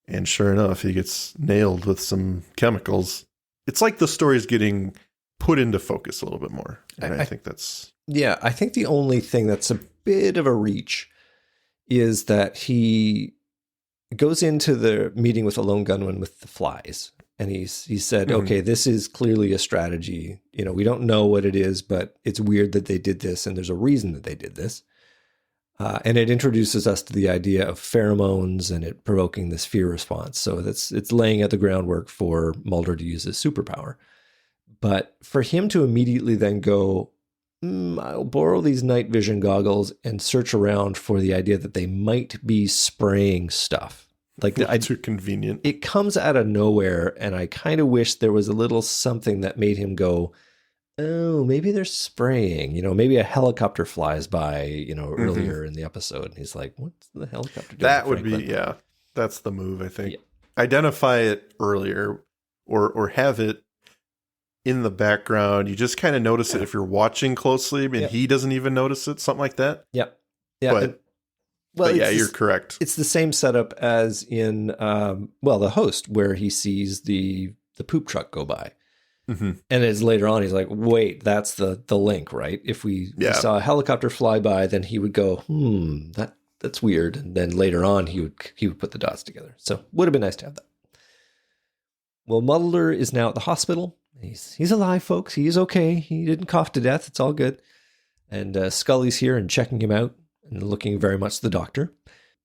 And sure enough, he gets nailed with some chemicals. It's like the story is getting put into focus a little bit more. And I think that's... Yeah, I think the only thing that's a bit of a reach is that he goes into the meeting with the lone gunman with the flies. And he said, okay, this is clearly a strategy. You know, we don't know what it is, but it's weird that they did this. And there's a reason that they did this. And it introduces us to the idea of pheromones and it provoking this fear response. So it's laying out the groundwork for Mulder to use his superpower. But for him to immediately then go, I'll borrow these night vision goggles and search around for the idea that they might be spraying stuff. Like too convenient. It comes out of nowhere, and I kind of wish there was a little something that made him go, oh, maybe they're spraying. You know, maybe a helicopter flies by, you know, earlier in the episode. And he's like, what's the helicopter doing? That would be, that's the move, I think. Yeah. Identify it earlier or have it in the background. You just kind of notice it if you're watching closely and he doesn't even notice it, something like that. Yep. Yeah. But yeah, you're correct. It's the same setup as in, The Host, where he sees the poop truck go by. Mm-hmm. And it's later on, he's like, wait, that's the link, right? If we saw a helicopter fly by, then he would go, that's weird. And then later on, he would put the dots together. So would have been nice to have that. Well, Mulder is now at the hospital. He's alive, folks. He's okay. He didn't cough to death. It's all good. And Scully's here and checking him out and looking very much the doctor.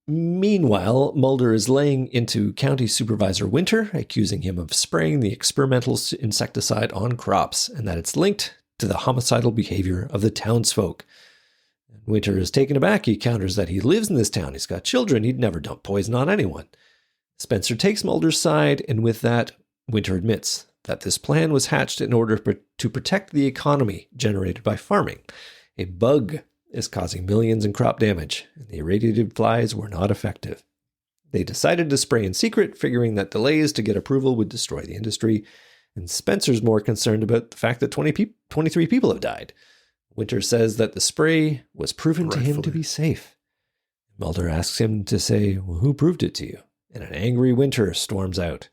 Meanwhile, Mulder is laying into County Supervisor Winter, accusing him of spraying the experimental insecticide on crops and that it's linked to the homicidal behavior of the townsfolk. Winter is taken aback. He counters that he lives in this town. He's got children. He'd never dump poison on anyone. Spencer takes Mulder's side, and with that, Winter admits that this plan was hatched in order to protect the economy generated by farming. A bug is causing millions in crop damage, and the irradiated flies were not effective. They decided to spray in secret, figuring that delays to get approval would destroy the industry, and Spencer's more concerned about the fact that 23 people have died. Winter says that the spray was proven to him to be safe. Mulder asks him to say, well, who proved it to you? And an angry Winter storms out.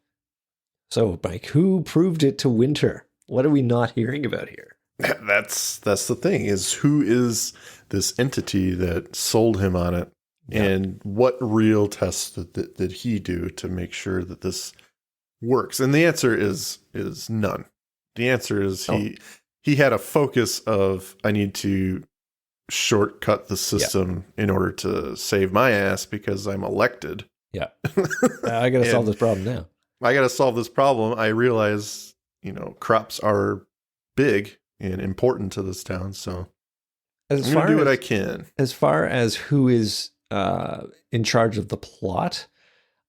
So, Mike, who proved it to Winter? What are we not hearing about here? That's the thing, is who is this entity that sold him on it, and what real tests did he do to make sure that this works? And the answer is none. The answer is he had a focus of, I need to shortcut the system in order to save my ass because I'm elected. Yeah. I got to solve this problem now. I got to solve this problem. I realize, crops are big and important to this town, so I'm going to do what I can. As far as who is in charge of the plot,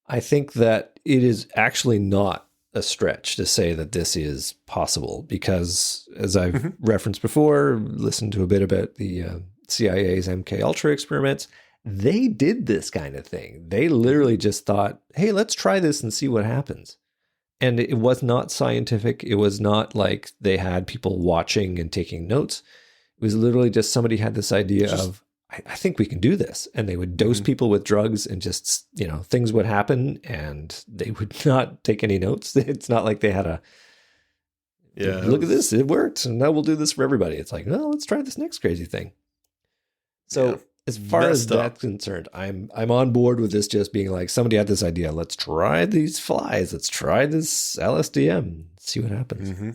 I think that it is actually not a stretch to say that this is possible because, as I've referenced before, listened to a bit about the CIA's MK Ultra experiments, they did this kind of thing. They literally just thought, hey, let's try this and see what happens. And it was not scientific. It was not like they had people watching and taking notes. It was literally just somebody had this idea of, I think we can do this. And they would dose people with drugs and just, things would happen and they would not take any notes. It's not like they had look at this, it worked. And now we'll do this for everybody. It's like, no, let's try this next crazy thing. So as far as that's concerned, I'm on board with this just being like, somebody had this idea. Let's try these flies. Let's try this LSDM. See what happens. Mm-hmm.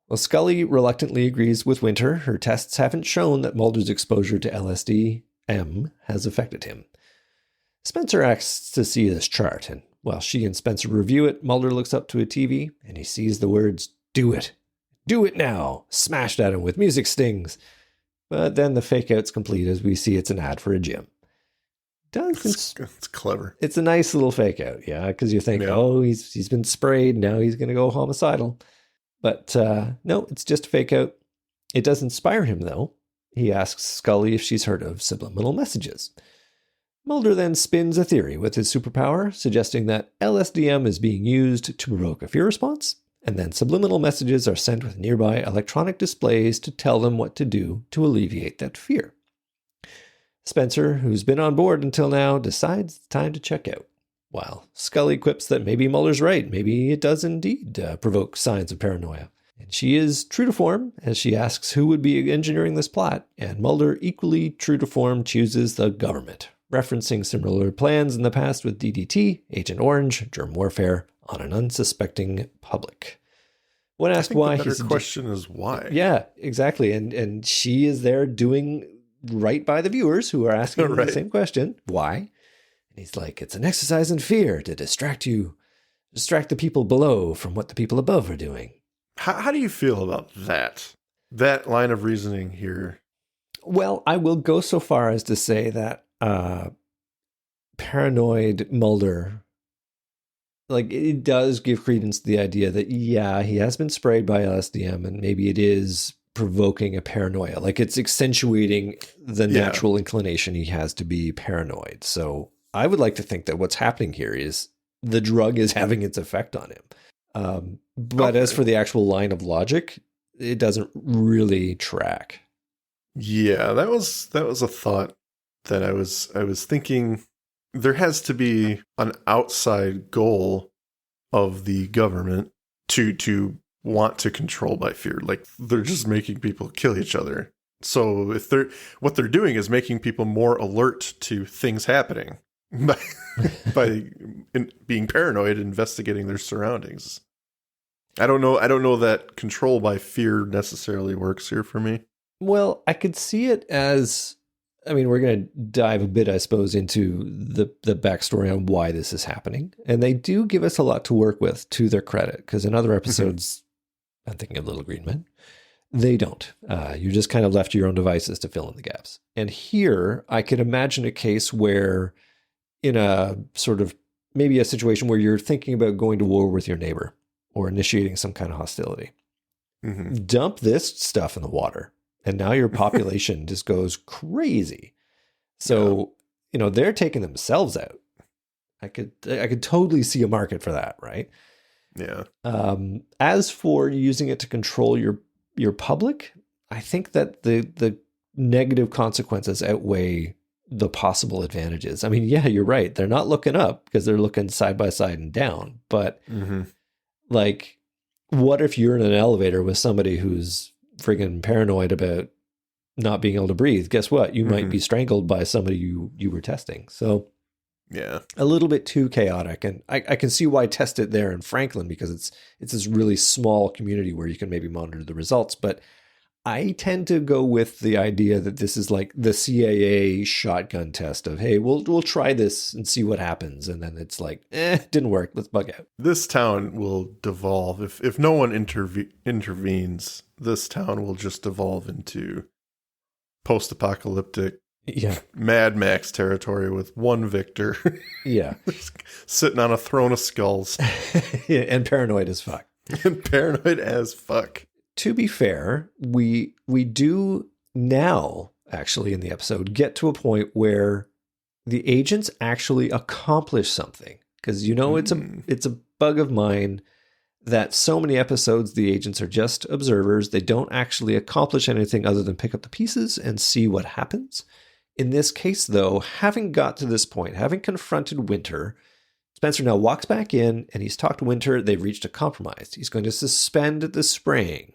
Well, Scully reluctantly agrees with Winter. Her tests haven't shown that Mulder's exposure to LSD-M has affected him. Spencer asks to see this chart, and while she and Spencer review it, Mulder looks up to a TV, and he sees the words, "Do it. Do it now. Smashed at him with music stings. But then the fake out's complete as we see it's an ad for a gym. It's clever. It's a nice little fake out, yeah, because you think, oh, he's been sprayed, now he's going to go homicidal. But no, it's just a fake out. It does inspire him, though. He asks Scully if she's heard of subliminal messages. Mulder then spins a theory with his superpower, suggesting that LSDM is being used to provoke a fear response, and then subliminal messages are sent with nearby electronic displays to tell them what to do to alleviate that fear. Spencer, who's been on board until now, decides it's time to check out, while Scully quips that maybe Mulder's right, maybe it does indeed provoke signs of paranoia. And she is true to form as she asks who would be engineering this plot, and Mulder, equally true to form, chooses the government, referencing similar plans in the past with DDT, Agent Orange, germ warfare on an unsuspecting public. When asked why, the better question is why. Yeah, exactly. And she is there doing right by the viewers who are asking the same question. Why? And he's like, it's an exercise in fear to distract the people below from what the people above are doing. How do you feel about that line of reasoning here? Well, I will go so far as to say that paranoid Mulder, like, it does give credence to the idea that, yeah, he has been sprayed by LSDM and maybe it is provoking a paranoia. Like, it's accentuating the natural inclination he has to be paranoid. So I would like to think that what's happening here is the drug is having its effect on him. But as for the actual line of logic, it doesn't really track. Yeah, that was a thought that I was thinking. There has to be an outside goal of the government to want to control by fear. Like, they're just making people kill each other. So if what they're doing is making people more alert to things happening by being paranoid, investigating their surroundings. I don't know that control by fear necessarily works here for me. Well, I could see it as, I mean, we're going to dive a bit, I suppose, into the backstory on why this is happening. And they do give us a lot to work with, to their credit, because in other episodes, I'm thinking of Little Green Men, they don't. You're just kind of left to your own devices to fill in the gaps. And here, I could imagine a case where, in a sort of, maybe a situation where you're thinking about going to war with your neighbor or initiating some kind of hostility. Mm-hmm. Dump this stuff in the water, and now your population just goes crazy. So, they're taking themselves out. I could totally see a market for that, right? Yeah. As for using it to control your public, I think that the negative consequences outweigh the possible advantages. I mean, yeah, you're right. They're not looking up because they're looking side by side and down. But like, what if you're in an elevator with somebody who's friggin' paranoid about not being able to breathe? Guess what? You might be strangled by somebody you were testing. So yeah, a little bit too chaotic. And I can see why test it there in Franklin, because it's this really small community where you can maybe monitor the results. But I tend to go with the idea that this is like the CAA shotgun test of, hey, we'll try this and see what happens. And then it's like, didn't work. Let's bug out. This town will devolve. If no one intervenes, this town will just devolve into post-apocalyptic Mad Max territory with one victor. Yeah. Sitting on a throne of skulls. Yeah, and paranoid as fuck. To be fair, we do now, actually, in the episode, get to a point where the agents actually accomplish something. Because, it's a bug of mine that so many episodes, the agents are just observers. They don't actually accomplish anything other than pick up the pieces and see what happens. In this case, though, having got to this point, having confronted Winter, Spencer now walks back in and he's talked to Winter. They've reached a compromise. He's going to suspend the spraying.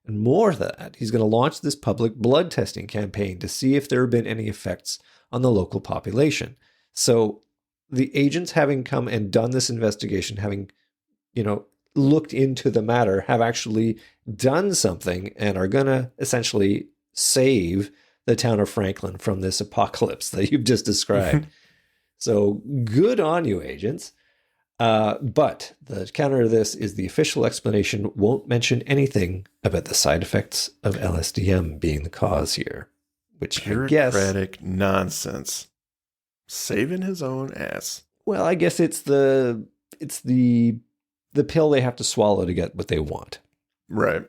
And more than that, he's going to launch this public blood testing campaign to see if there have been any effects on the local population. So the agents, having come and done this investigation, having, looked into the matter, have actually done something and are going to essentially save the town of Franklin from this apocalypse that you've just described. So good on you, agents. But the counter to this is the official explanation won't mention anything about the side effects of LSDM being the cause here, which I guess... Bureaucratic nonsense. Saving his own ass. Well, I guess it's the pill they have to swallow to get what they want. Right.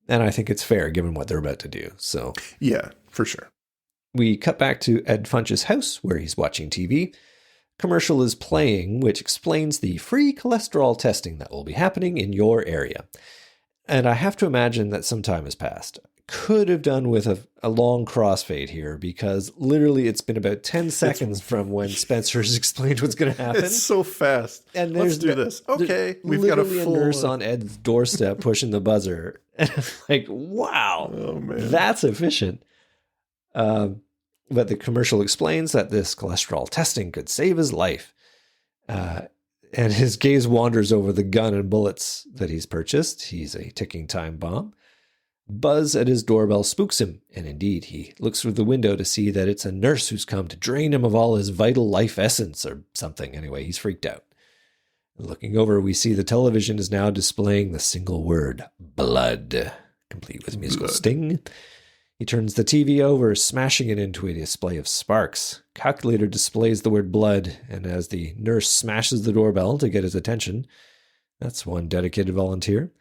And I think it's fair given what they're about to do. So yeah, for sure. We cut back to Ed Funch's house where he's watching TV. Commercial is playing, which explains the free cholesterol testing that will be happening in your area. And I have to imagine that some time has passed. Could have done with a long crossfade here because literally it's been about 10 seconds from when Spencer's explained what's going to happen. It's so fast. And let's do this. Okay, we've got a full nurse on Ed's doorstep pushing the buzzer. And it's like, wow, that's efficient. But the commercial explains that this cholesterol testing could save his life. And his gaze wanders over the gun and bullets that he's purchased. He's a ticking time bomb. Buzz at his doorbell spooks him, and indeed, he looks through the window to see that it's a nurse who's come to drain him of all his vital life essence or something. Anyway, he's freaked out. Looking over, we see the television is now displaying the single word, blood, complete with musical sting. He turns the TV over, smashing it into a display of sparks. Calculator displays the word blood, and as the nurse smashes the doorbell to get his attention, that's one dedicated volunteer.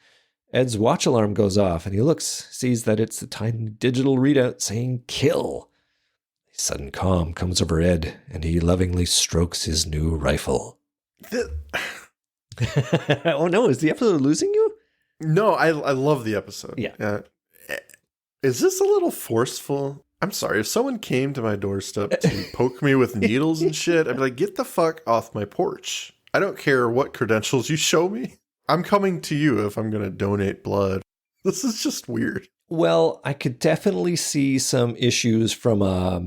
Ed's watch alarm goes off, and he looks, sees that it's the tiny digital readout saying kill. A sudden calm comes over Ed, and he lovingly strokes his new rifle. Oh no, is the episode losing you? No, I love the episode. Yeah. Is this a little forceful? I'm sorry, if someone came to my doorstep to poke me with needles and shit, I'd be like, get the fuck off my porch. I don't care what credentials you show me. I'm coming to you if I'm going to donate blood. This is just weird. Well, I could definitely see some issues from a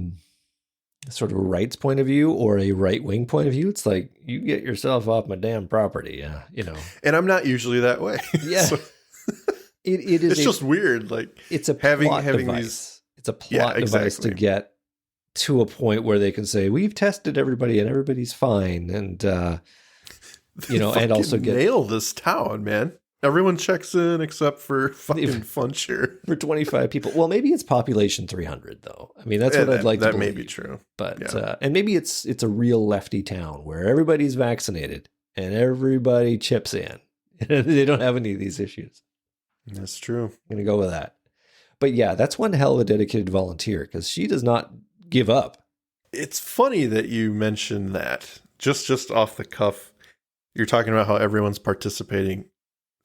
sort of a rights point of view or a right-wing point of view. It's like, you get yourself off my damn property, you know. And I'm not usually that way. Yeah. So it is it's just weird. Like it's a having device. It's a plot device to get to a point where they can say, we've tested everybody and everybody's fine. And, and also nail this town, man. Everyone checks in except for fucking Funcher. For 25 people. Well, maybe it's population 300, though. I mean, that's what I'd like to believe. That may be true. But, and maybe it's a real lefty town where everybody's vaccinated and everybody chips in. They don't have any of these issues. That's true. I'm going to go with that. But yeah, that's one hell of a dedicated volunteer because she does not give up. It's funny that you mentioned that. Just off the cuff. You're talking about how everyone's participating.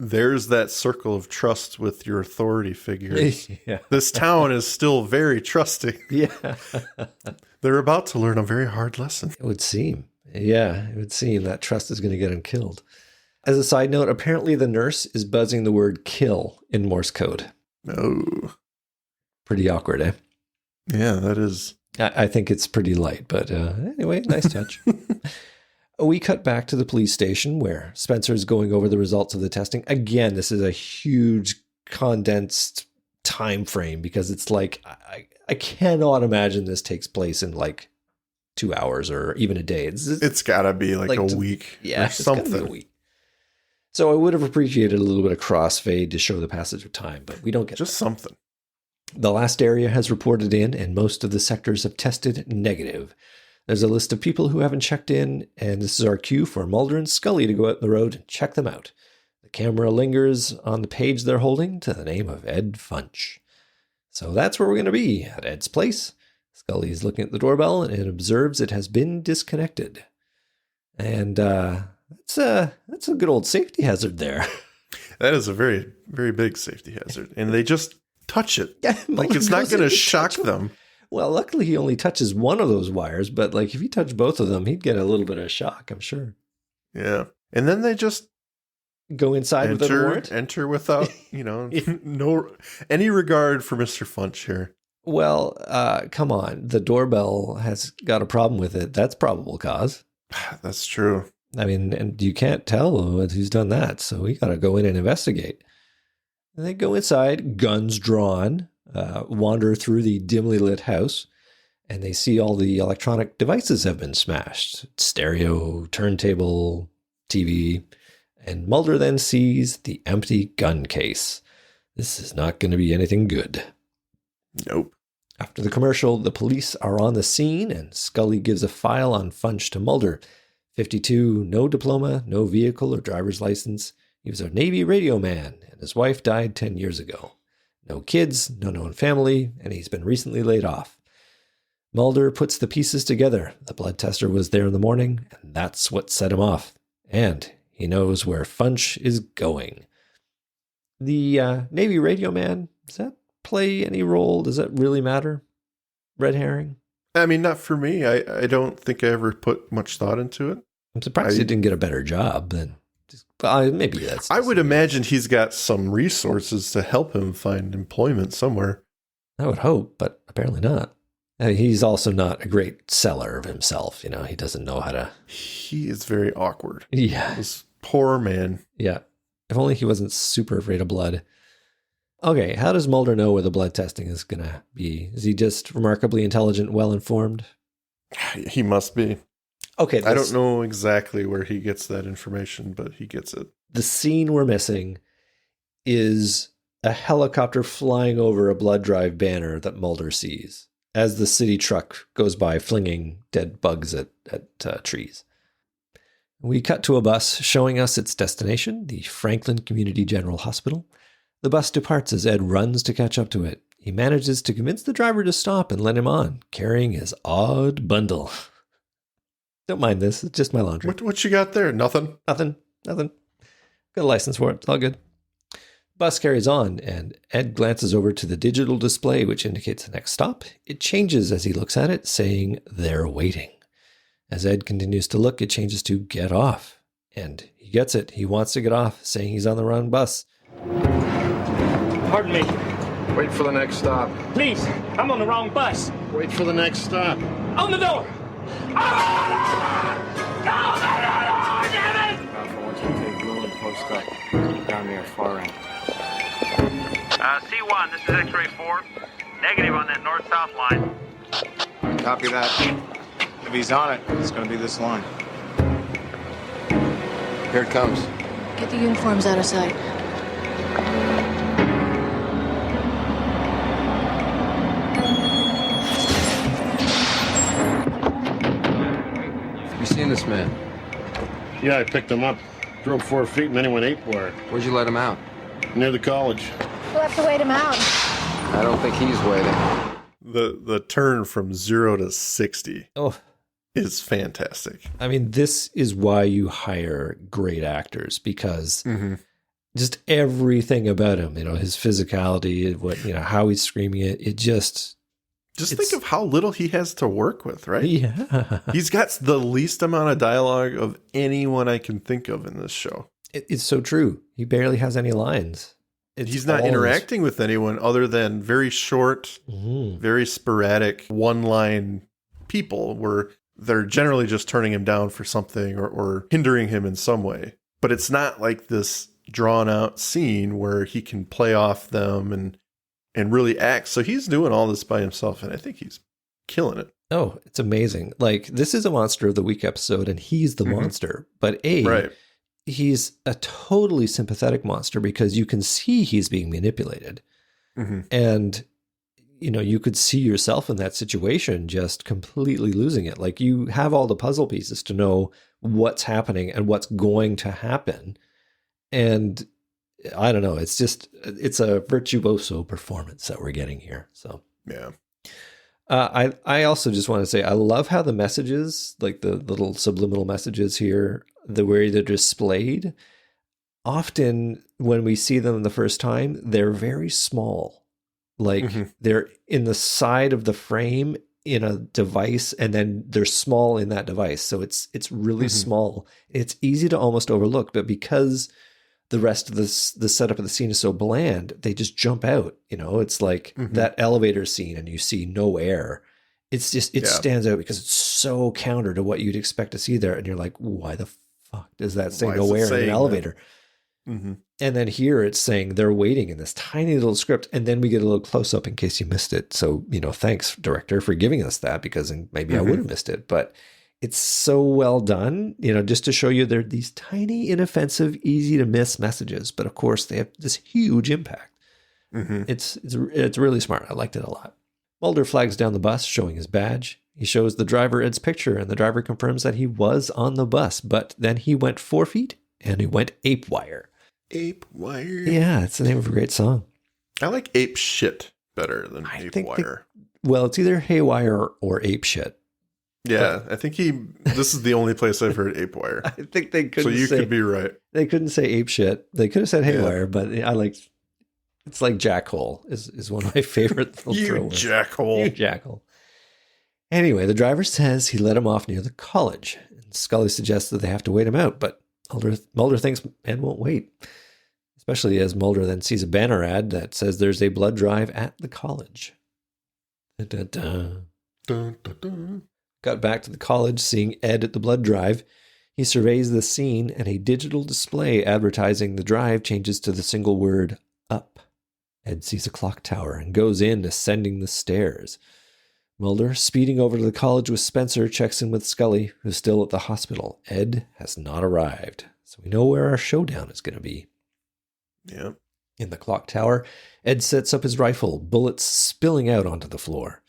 There's that circle of trust with your authority figures. Yeah. This town is still very trusting. Yeah. They're about to learn a very hard lesson. It would seem. Yeah, it would seem that trust is going to get them killed. As a side note, apparently the nurse is buzzing the word kill in Morse code. Oh. Pretty awkward, eh? Yeah, that is. I think it's pretty light, but anyway, nice touch. We cut back to the police station where Spencer is going over the results of the testing. Again, this is a huge condensed time frame because it's like, I cannot imagine this takes place in like 2 hours or even a day. It's got to be like a week or something. It's gotta be a week. So I would have appreciated a little bit of crossfade to show the passage of time, but we don't get just something. The last area has reported in, and most of the sectors have tested negative. There's a list of people who haven't checked in, and this is our cue for Mulder and Scully to go out on the road and check them out. The camera lingers on the page they're holding to the name of Ed Funch. So that's where we're going to be, at Ed's place. Scully is looking at the doorbell and observes it has been disconnected. And that's a good old safety hazard there. That is a very, very big safety hazard. And they just touch it. Yeah, like it's not going to shock them. Well, luckily he only touches one of those wires, but like if he touched both of them, he'd get a little bit of shock, I'm sure. Yeah. And then they just go inside without a warrant? Enter without, no any regard for Mr. Funch here. Well, come on. The doorbell has got a problem with it. That's probable cause. That's true. I mean, and you can't tell who's done that, so we got to go in and investigate. And they go inside, guns drawn, wander through the dimly lit house, and they see all the electronic devices have been smashed. Stereo, turntable, TV, and Mulder then sees the empty gun case. This is not going to be anything good. Nope. After the commercial, the police are on the scene, and Scully gives a file on Funch to Mulder. 52, no diploma, no vehicle or driver's license. He was a Navy radio man, and his wife died 10 years ago. No kids, no known family, and he's been recently laid off. Mulder puts the pieces together. The blood tester was there in the morning, and that's what set him off. And he knows where Funch is going. The Navy radio man, does that play any role? Does that really matter? Red herring? I mean, not for me. I don't think I ever put much thought into it. I'm surprised he didn't get a better job than... maybe that's... I would imagine he's got some resources to help him find employment somewhere. I would hope, but apparently not. And he's also not a great seller of himself. You know, he doesn't know how to... He is very awkward. Yeah. This poor man. Yeah. If only he wasn't super afraid of blood. Okay, how does Mulder know where the blood testing is going to be? Is he just remarkably intelligent, well-informed? He must be. Okay. I don't know exactly where he gets that information, but he gets it. The scene we're missing is a helicopter flying over a blood drive banner that Mulder sees as the city truck goes by flinging dead bugs at trees. We cut to a bus showing us its destination, the Franklin Community General Hospital. The bus departs as Ed runs to catch up to it. He manages to convince the driver to stop and let him on, carrying his odd bundle. Don't mind this. It's just my laundry. What you got there? Nothing? Nothing. Got a license for it. It's all good. Bus carries on, and Ed glances over to the digital display, which indicates the next stop. It changes as he looks at it, saying, "They're waiting." As Ed continues to look, it changes to "Get off." And he gets it. He wants to get off, saying he's on the wrong bus. Pardon me. Wait for the next stop. Please, I'm on the wrong bus. Wait for the next stop. On the door. Alpha, once we take blue and post up down near far end. C1, this is X-ray 4. Negative on that north-south line. Copy that. If he's on it, it's going to be this line. Here it comes. Get the uniforms out of sight. You seen this man? Yeah, I picked him up. Drove 4 feet and then he went 8 for it. Where'd you let him out? Near the college. We'll have to wait him out. I don't think he's waiting. The turn from 0 to 60 is fantastic. I mean, this is why you hire great actors, because just everything about him, his physicality, how he's screaming it just think of how little he has to work with, right? Yeah. He's got the least amount of dialogue of anyone I can think of in this show. It's so true. He barely has any lines. He's not interacting with anyone other than very short, very sporadic, one-line people where they're generally just turning him down for something or hindering him in some way. But it's not like this drawn-out scene where he can play off them and really act. So he's doing all this by himself, and I think he's killing it. Oh, it's amazing. Like, this is a Monster of the Week episode, and he's the monster. But right. He's a totally sympathetic monster because you can see he's being manipulated. And, you could see yourself in that situation just completely losing it. Like, you have all the puzzle pieces to know what's happening and what's going to happen. And I don't know. It's a virtuoso performance that we're getting here. So, yeah. I also just want to say, I love how the messages, like the little subliminal messages here, the way they're displayed, often when we see them the first time, they're very small. Like they're in the side of the frame in a device, and then they're small in that device. So it's really small. It's easy to almost overlook, but because the rest of the setup of the scene is so bland, they just jump out. It's like that elevator scene and you see no air. It's just, stands out because it's so counter to what you'd expect to see there. And you're like, why the fuck does that say no air in an elevator? And then here it's saying they're waiting in this tiny little script. And then we get a little close up in case you missed it. So, thanks, director, for giving us that, because maybe I would have missed it. But it's so well done, just to show you they're these tiny, inoffensive, easy to miss messages. But of course, they have this huge impact. Mm-hmm. It's really smart. I liked it a lot. Mulder flags down the bus, showing his badge. He shows the driver Ed's picture, and the driver confirms that he was on the bus, but then he went 4 feet and he went ape wire. Ape wire. Yeah, it's the name of a great song. I like ape shit better than ape wire. Well, it's either haywire or ape shit. Yeah, I think this is the only place I've heard ape wire. I think they couldn't. So you could be right. They couldn't say ape shit. They could have said haywire, but I like. It's like jackhole is one of my favorite. You jackhole. You jackhole. Anyway, the driver says he let him off near the college, and Scully suggests that they have to wait him out, but Mulder thinks Ed won't wait, especially as Mulder then sees a banner ad that says there's a blood drive at the college. Dun, dun, dun. Got back to the college, seeing Ed at the blood drive. He surveys the scene, and a digital display advertising the drive changes to the single word, up. Ed sees a clock tower and goes in, ascending the stairs. Mulder, speeding over to the college with Spencer, checks in with Scully, who's still at the hospital. Ed has not arrived, so we know where our showdown is going to be. Yeah. In the clock tower, Ed sets up his rifle, bullets spilling out onto the floor.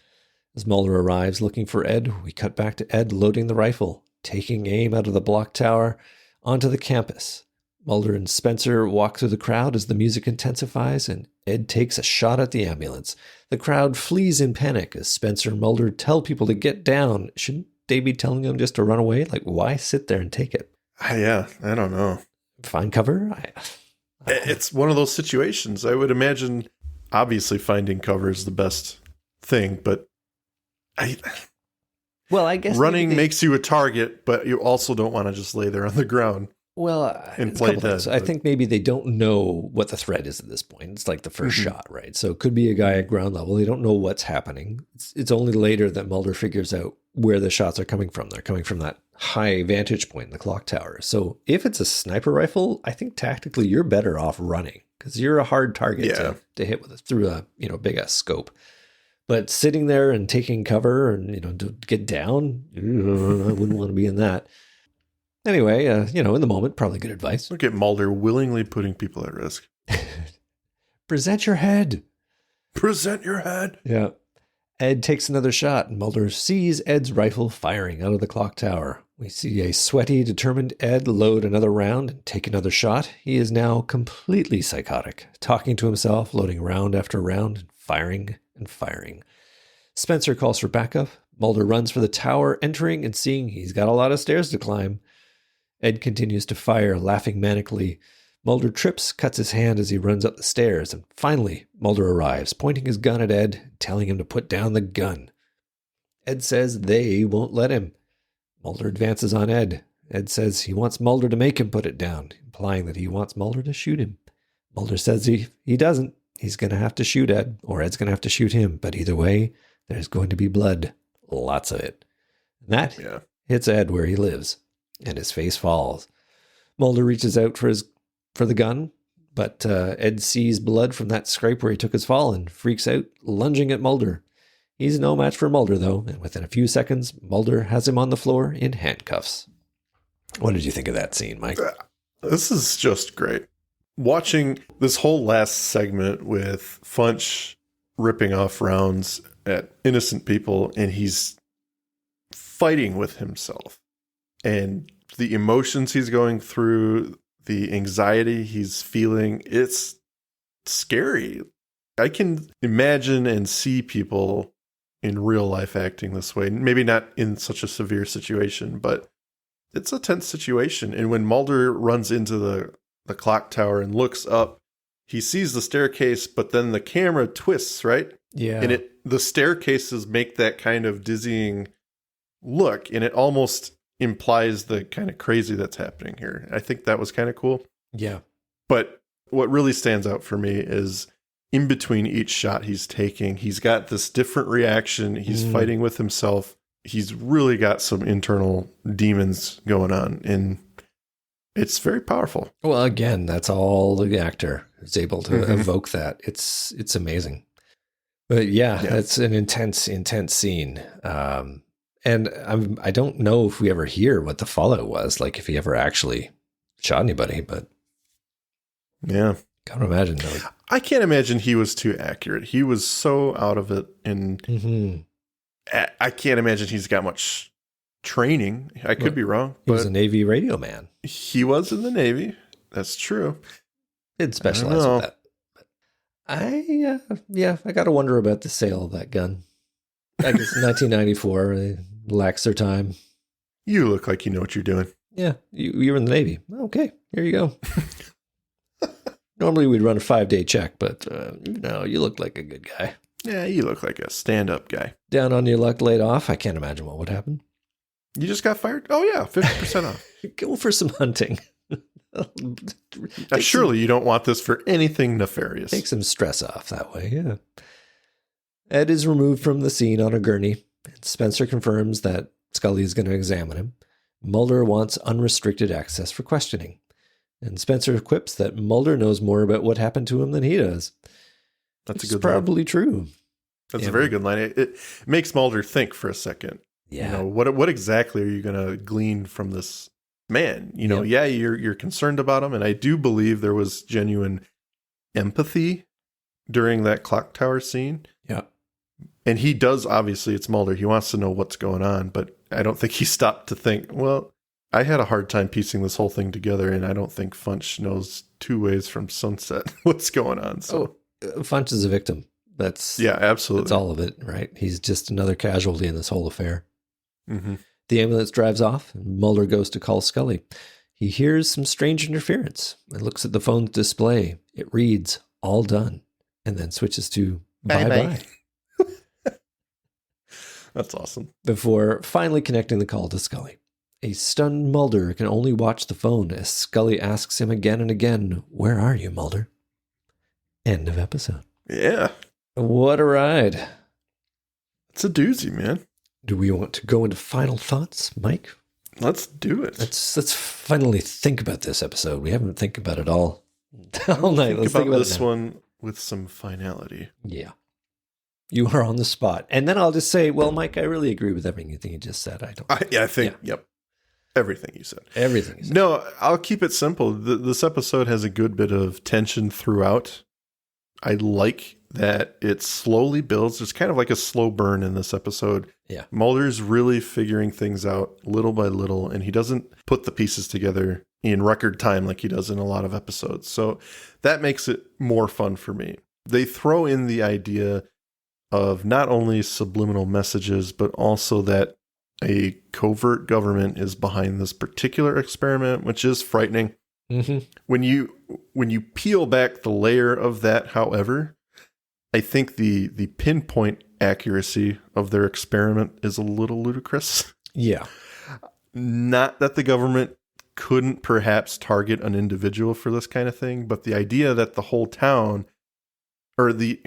As Mulder arrives looking for Ed, we cut back to Ed loading the rifle, taking aim out of the block tower onto the campus. Mulder and Spencer walk through the crowd as the music intensifies, and Ed takes a shot at the ambulance. The crowd flees in panic as Spencer and Mulder tell people to get down. Shouldn't they be telling them just to run away? Like, why sit there and take it? Yeah, I don't know. Find cover? It's one of those situations. I would imagine, obviously, finding cover is the best thing, but I guess running makes you a target, but you also don't want to just lay there on the ground. Well, and play dead. I think maybe they don't know what the threat is at this point. It's like the first shot, right? So it could be a guy at ground level. They don't know what's happening. It's only later that Mulder figures out where the shots are coming from. They're coming from that high vantage point in the clock tower. So if it's a sniper rifle, I think tactically you're better off running because you're a hard target to hit with through a big ass scope. But sitting there and taking cover and to get down, I wouldn't want to be in that. Anyway, in the moment, probably good advice. Look at Mulder willingly putting people at risk. Present your head. Present your head. Yeah. Ed takes another shot, and Mulder sees Ed's rifle firing out of the clock tower. We see a sweaty, determined Ed load another round and take another shot. He is now completely psychotic, talking to himself, loading round after round, and firing and firing. Spencer calls for backup. Mulder runs for the tower, entering and seeing he's got a lot of stairs to climb. Ed continues to fire, laughing manically. Mulder trips, cuts his hand as he runs up the stairs, and finally, Mulder arrives, pointing his gun at Ed, telling him to put down the gun. Ed says they won't let him. Mulder advances on Ed. Ed says he wants Mulder to make him put it down, implying that he wants Mulder to shoot him. Mulder says he doesn't. He's going to have to shoot Ed, or Ed's going to have to shoot him, but either way, there's going to be blood. Lots of it. And that hits Ed where he lives. And his face falls. Mulder reaches out for the gun, but Ed sees blood from that scrape where he took his fall and freaks out, lunging at Mulder. He's no match for Mulder, though, and within a few seconds, Mulder has him on the floor in handcuffs. What did you think of that scene, Mike? This is just great. Watching this whole last segment with Funch ripping off rounds at innocent people, and he's fighting with himself. And the emotions he's going through, the anxiety he's feeling, it's scary. I can imagine and see people in real life acting this way. Maybe not in such a severe situation, but it's a tense situation. And when Mulder runs into the clock tower and looks up, he sees the staircase, but then the camera twists, right? Yeah. And the staircases make that kind of dizzying look, and it almost implies the kind of crazy that's happening here. I think that was kind of cool. Yeah. But what really stands out for me is in between each shot he's taking, he's got this different reaction. He's fighting with himself. He's really got some internal demons going on, and it's very powerful. Well, again, that's all the actor is able to evoke that. It's amazing. But yeah, it's an intense scene. And I don't know if we ever hear what the fallout was, like if he ever actually shot anybody, but yeah. Gotta imagine though. I can't imagine he was too accurate. He was so out of it, and I can't imagine he's got much training. I could be wrong. He was a Navy radio man. He was in the Navy. That's true. Did specialize with that. But I gotta wonder about the sale of that gun. I guess 1994, they lax their time. You look like you know what you're doing. Yeah, you were in the Navy. Okay, here you go. Normally we'd run a 5-day check, but you look like a good guy. Yeah, you look like a stand-up guy. Down on your luck, laid off. I can't imagine what would happen. You just got fired? Oh yeah, 50% off. Go for some hunting. Surely you don't want this for anything nefarious. Take some stress off that way, yeah. Ed is removed from the scene on a gurney. Spencer confirms that Scully is going to examine him. Mulder wants unrestricted access for questioning. And Spencer quips that Mulder knows more about what happened to him than he does. That's It's a good line. probably true. That's a very good line. It makes Mulder think for a second. Yeah. What exactly are you going to glean from this man? You're concerned about him, and I do believe there was genuine empathy during that clock tower scene. Yeah. And he does, obviously, it's Mulder. He wants to know what's going on, but I don't think he stopped to think, well, I had a hard time piecing this whole thing together, and I don't think Funch knows 2 ways from sunset what's going on. So Funch is a victim. That's absolutely. That's all of it, right? He's just another casualty in this whole affair. Mm-hmm. The ambulance drives off, and Mulder goes to call Scully. He hears some strange interference and looks at the phone's display. It reads, all done, and then switches to bye-bye. That's awesome. Before finally connecting the call to Scully. A stunned Mulder can only watch the phone as Scully asks him again and again, where are you, Mulder? End of episode. Yeah. What a ride. It's a doozy, man. Do we want to go into final thoughts, Mike? Let's do it. Let's finally think about this episode. We haven't think about it all night. Let's think about this one with some finality. Yeah. You are on the spot. And then I'll just say, well, Mike, I really agree with everything you just said. I think, yep. Everything you said. Everything you said. No, I'll keep it simple. This episode has a good bit of tension throughout. I like that it slowly builds. There's kind of like a slow burn in this episode. Yeah. Mulder's really figuring things out little by little, and he doesn't put the pieces together in record time like he does in a lot of episodes. So that makes it more fun for me. They throw in the idea of not only subliminal messages, but also that a covert government is behind this particular experiment, which is frightening. Mm-hmm. When you peel back the layer of that, however, I think the pinpoint accuracy of their experiment is a little ludicrous. Yeah. Not that the government couldn't perhaps target an individual for this kind of thing, but the idea that the whole town, the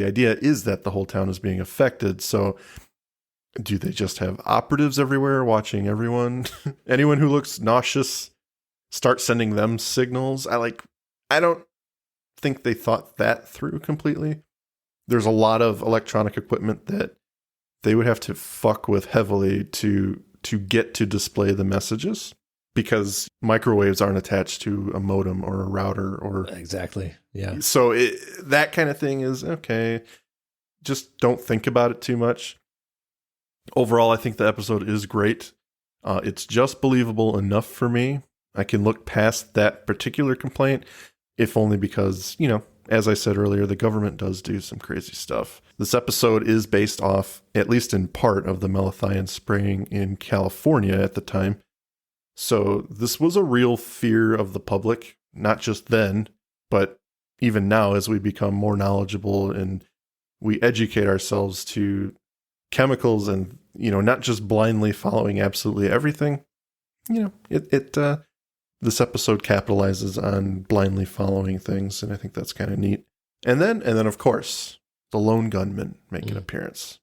idea is that the whole town is being affected. So do they just have operatives everywhere watching everyone? Anyone who looks nauseous, start sending them signals? I don't think they thought that through completely. There's a lot of electronic equipment that they would have to fuck with heavily to get to display the messages, because microwaves aren't attached to a modem or a router or exactly. Yeah. So that kind of thing is okay. Just don't think about it too much. Overall, I think the episode is great. It's just believable enough for me. I can look past that particular complaint, if only because, as I said earlier, the government does do some crazy stuff. This episode is based off, at least in part, of the malathion spraying in California at the time. So this was a real fear of the public, not just then, but even now as we become more knowledgeable and we educate ourselves to chemicals and, not just blindly following absolutely everything. This episode capitalizes on blindly following things, and I think that's kind of neat. And then of course, the lone gunmen make an appearance.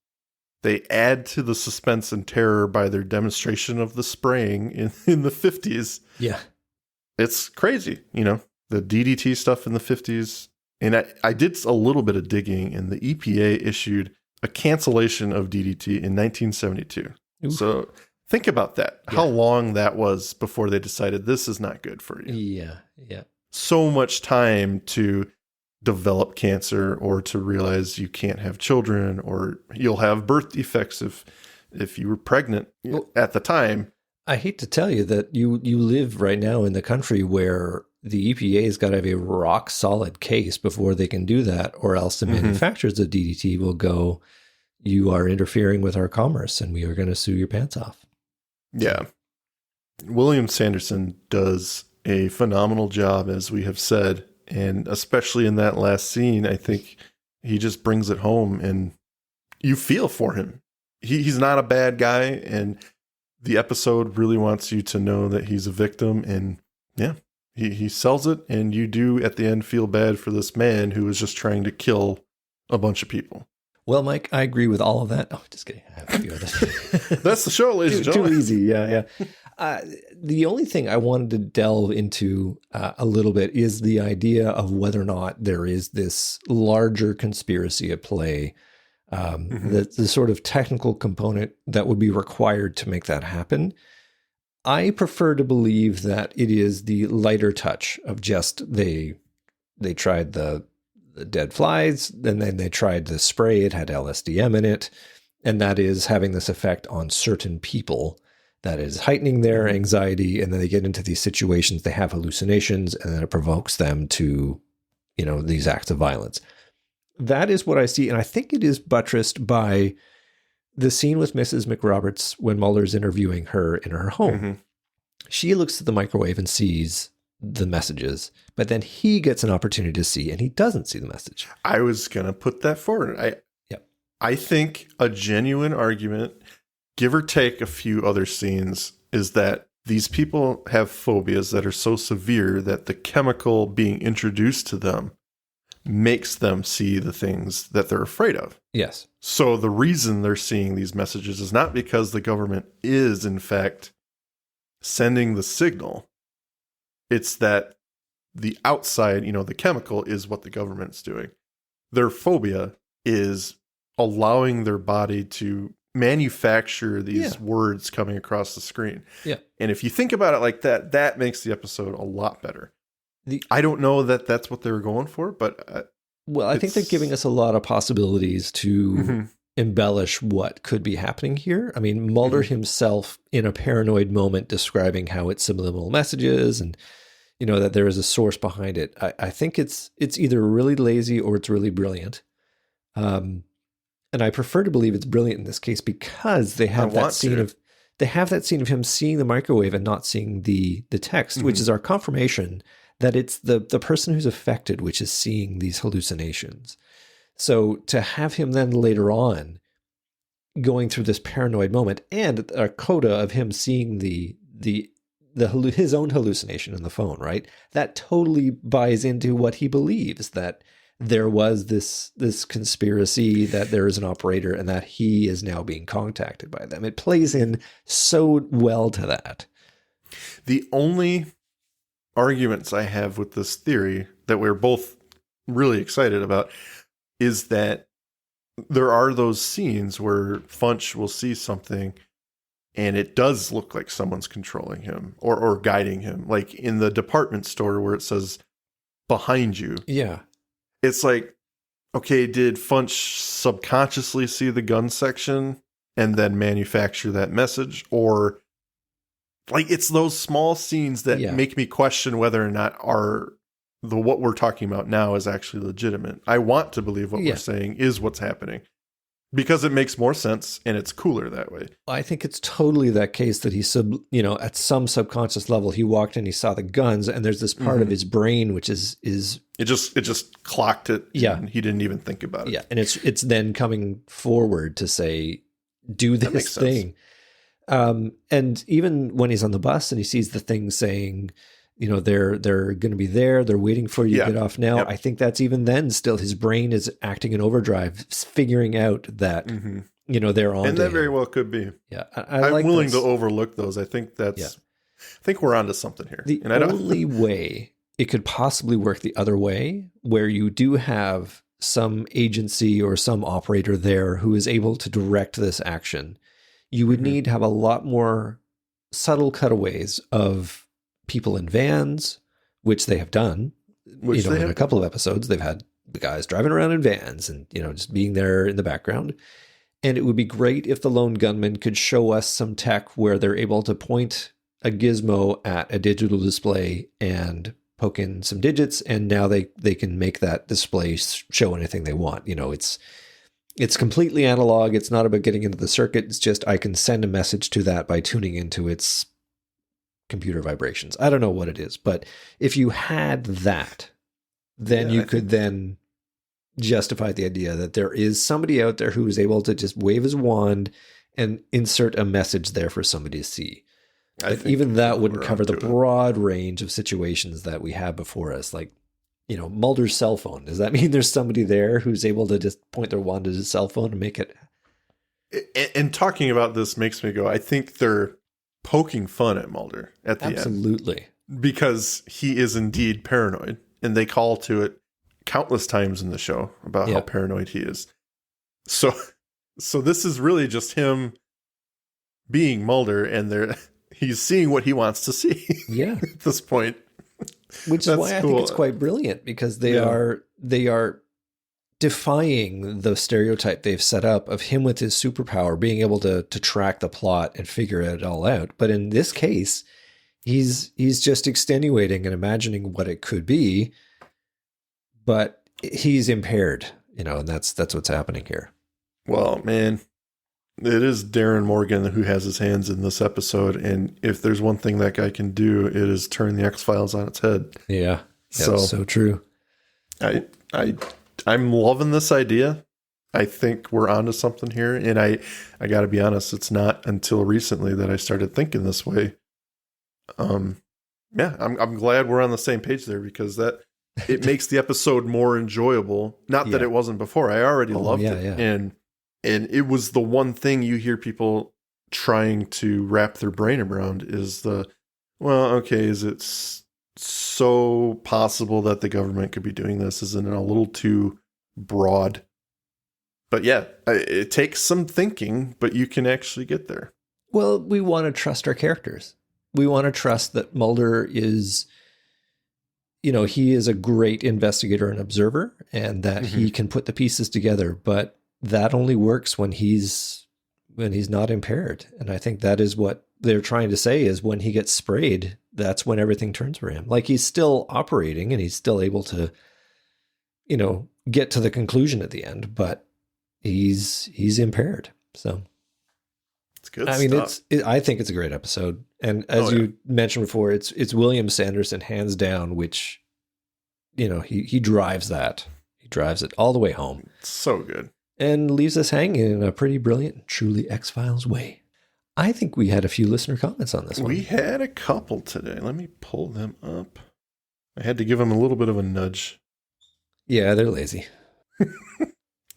They add to the suspense and terror by their demonstration of the spraying in the 50s. Yeah. It's crazy, the DDT stuff in the 50s. And I did a little bit of digging, and the EPA issued a cancellation of DDT in 1972. So think about that. Yeah. How long that was before they decided this is not good for you. Yeah. So much time to develop cancer or to realize you can't have children or you'll have birth defects if you were pregnant at the time. I hate to tell you that you live right now in the country where the EPA's got to have a rock solid case before they can do that, or else the manufacturers of DDT will go, you are interfering with our commerce and we are going to sue your pants off. Yeah. William Sanderson does a phenomenal job, as we have said. And especially in that last scene, I think he just brings it home and you feel for him. He's not a bad guy. And the episode really wants you to know that he's a victim. And yeah, he sells it. And you do at the end feel bad for this man who was just trying to kill a bunch of people. Well, Mike, I agree with all of that. Oh, just kidding. I have a few others. That's the show, ladies and gentlemen. Too easy. Yeah. The only thing I wanted to delve into a little bit is the idea of whether or not there is this larger conspiracy at play, the sort of technical component that would be required to make that happen. I prefer to believe that it is the lighter touch of just they tried the dead flies, and then they tried the spray. It had LSDM in it, and that is having this effect on certain people that is heightening their anxiety, and then they get into these situations, they have hallucinations, and then it provokes them to, these acts of violence. That is what I see, and I think it is buttressed by the scene with Mrs. McRoberts when Mulder's interviewing her in her home. She looks at the microwave and sees the messages, but then he gets an opportunity to see, and he doesn't see the message. I was going to put that forward. I think a genuine argument, give or take a few other scenes, is that these people have phobias that are so severe that the chemical being introduced to them makes them see the things that they're afraid of. Yes. So the reason they're seeing these messages is not because the government is, in fact, sending the signal. It's that the outside, the chemical is what the government's doing. Their phobia is allowing their body to manufacture these words coming across the screen. Yeah. And if you think about it like that, that makes the episode a lot better. I don't know that that's what they were going for, but... I think they're giving us a lot of possibilities to embellish what could be happening here. I mean, Mulder himself, in a paranoid moment, describing how it's subliminal messages and, that there is a source behind it. I think it's either really lazy or it's really brilliant. And I prefer to believe it's brilliant in this case because they have that scene of him seeing the microwave and not seeing the text, which is our confirmation that it's the person who's affected, which is seeing these hallucinations. So to have him then later on going through this paranoid moment and a coda of him seeing his own hallucination in the phone, right? That totally buys into what he believes, that there was this conspiracy, that there is an operator, and that he is now being contacted by them. It plays in so well to that. The only arguments I have with this theory that we're both really excited about is that there are those scenes where Funch will see something and it does look like someone's controlling him or guiding him. Like in the department store where it says behind you. Yeah. It's like, okay, did Funch subconsciously see the gun section and then manufacture that message? Or like it's those small scenes that make me question whether or not what we're talking about now is actually legitimate. I want to believe what we're saying is what's happening because it makes more sense and it's cooler that way. I think it's totally that case that he at some subconscious level, he walked in, he saw the guns, and there's this part of his brain which is it just clocked it. Yeah. And he didn't even think about it. Yeah. And it's then coming forward to say, do this thing. And even when he's on the bus and he sees the thing saying, they're going to be there, they're waiting for you to get off now. Yep. I think that's even then still his brain is acting in overdrive, figuring out that, they're on. And that very well could be. Yeah. I'm like willing to overlook those. I think I think we're onto something here. The only way it could possibly work the other way, where you do have some agency or some operator there who is able to direct this action, You would need to have a lot more subtle cutaways of people in vans, which they have done. In a couple of episodes, they've had the guys driving around in vans and, just being there in the background. And it would be great if the lone gunman could show us some tech where they're able to point a gizmo at a digital display and poke in some digits, and now they can make that display show anything they want. It's completely analog. It's not about getting into the circuit. It's just I can send a message to that by tuning into its computer vibrations. I don't know what it is, but if you had that, then you could then justify the idea that there is somebody out there who is able to just wave his wand and insert a message there for somebody to see. But even that wouldn't cover the broad range of situations that we have before us. Like, Mulder's cell phone. Does that mean there's somebody there who's able to just point their wand at his cell phone and make it? And talking about this makes me go, I think they're poking fun at Mulder at the end. Absolutely. Because he is indeed paranoid. And they call to it countless times in the show about how paranoid he is. So this is really just him being Mulder, and he's seeing what he wants to see. Yeah. At this point. Which is why I think it's quite brilliant, because they are defying the stereotype they've set up of him with his superpower being able to track the plot and figure it all out. But in this case, he's just extenuating and imagining what it could be, but he's impaired, and that's what's happening here. Well, man, it is Darren Morgan who has his hands in this episode, and if there's one thing that guy can do, it is turn the X-Files on its head. Yeah, so true. I'm loving this idea. I think we're onto something here, and I got to be honest, it's not until recently that I started thinking this way. I'm glad we're on the same page there, because it makes the episode more enjoyable. Not that it wasn't before. I already loved it. Yeah. And it was the one thing you hear people trying to wrap their brain around is is it so possible that the government could be doing this? Isn't it a little too broad? But yeah, it takes some thinking, but you can actually get there. Well, we want to trust our characters. We want to trust that Mulder is, he is a great investigator and observer, and that he can put the pieces together, but that only works when he's not impaired. And I think that is what they're trying to say, is when he gets sprayed, that's when everything turns for him. Like, he's still operating and he's still able to, get to the conclusion at the end, but he's impaired. So it's good. I mean, I think it's a great episode. And as you mentioned before, it's William Sanderson hands down, which, he drives that. He drives it all the way home. It's so good. And leaves us hanging in a pretty brilliant, truly X-Files way. I think we had a few listener comments on this one. We had a couple today. Let me pull them up. I had to give them a little bit of a nudge. Yeah, they're lazy.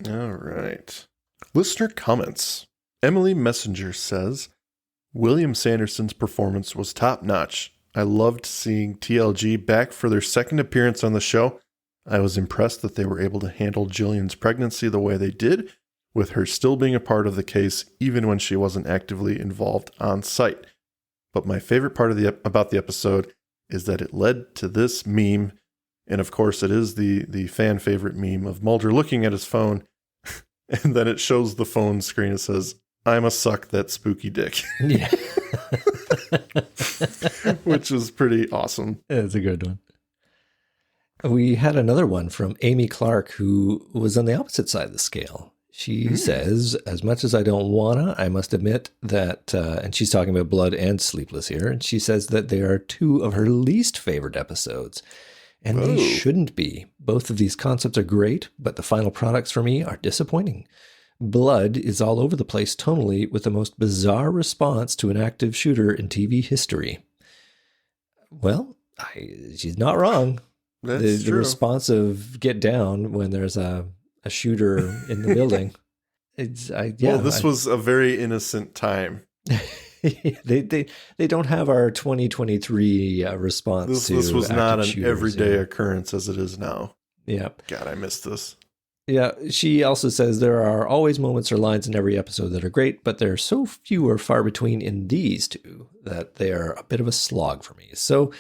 All right. Listener comments. Emily Messenger says, William Sanderson's performance was top-notch. I loved seeing TLG back for their second appearance on the show. I was impressed that they were able to handle Jillian's pregnancy the way they did, with her still being a part of the case even when she wasn't actively involved on site. But my favorite part about the episode is that it led to this meme, and of course it is the fan favorite meme of Mulder looking at his phone, and then it shows the phone screen. It says, "I'm a suck that spooky dick." Yeah. Which is pretty awesome. It's a good one. We had another one from Amy Clark, who was on the opposite side of the scale. She says, as much as I don't wanna, I must admit that, and she's talking about Blood and Sleepless here, and she says that they are two of her least favorite episodes, and they shouldn't be. Both of these concepts are great, but the final products for me are disappointing. Blood is all over the place tonally, with the most bizarre response to an active shooter in TV history. Well, she's not wrong. That's the response of get down when there's a shooter in the building. This was a very innocent time. They don't have our 2023 response. This was not an shooters, everyday occurrence as it is now. Yeah. God, I missed this. Yeah, she also says there are always moments or lines in every episode that are great, but there are so few or far between in these two that they are a bit of a slog for me. So,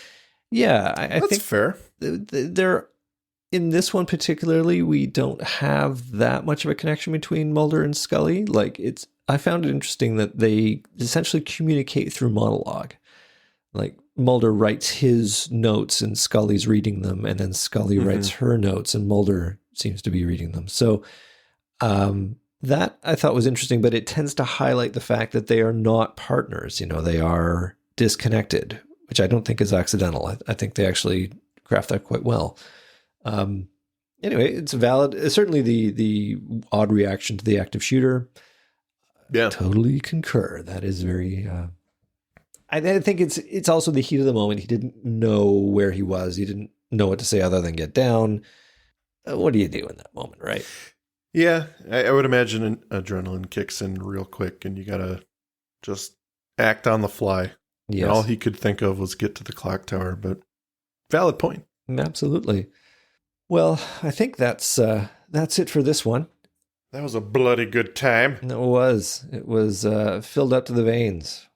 yeah, I think fair. They're in this one particularly, we don't have that much of a connection between Mulder and Scully. Like I found it interesting that they essentially communicate through monologue. Like Mulder writes his notes and Scully's reading them, and then Scully writes her notes and Mulder seems to be reading them. So that I thought was interesting, but it tends to highlight the fact that they are not partners. You know, they are disconnected, which I don't think is accidental. I think they actually craft that quite well. Anyway, it's valid. Certainly the odd reaction to the active shooter. Yeah. Totally concur. That is very, I think it's also the heat of the moment. He didn't know where he was. He didn't know what to say other than get down. What do you do in that moment, right? Yeah, I would imagine adrenaline kicks in real quick and you got to just act on the fly. Yes. And all he could think of was get to the clock tower, but valid point. Absolutely. Well, I think that's it for this one. That was a bloody good time. It was. It was filled up to the veins.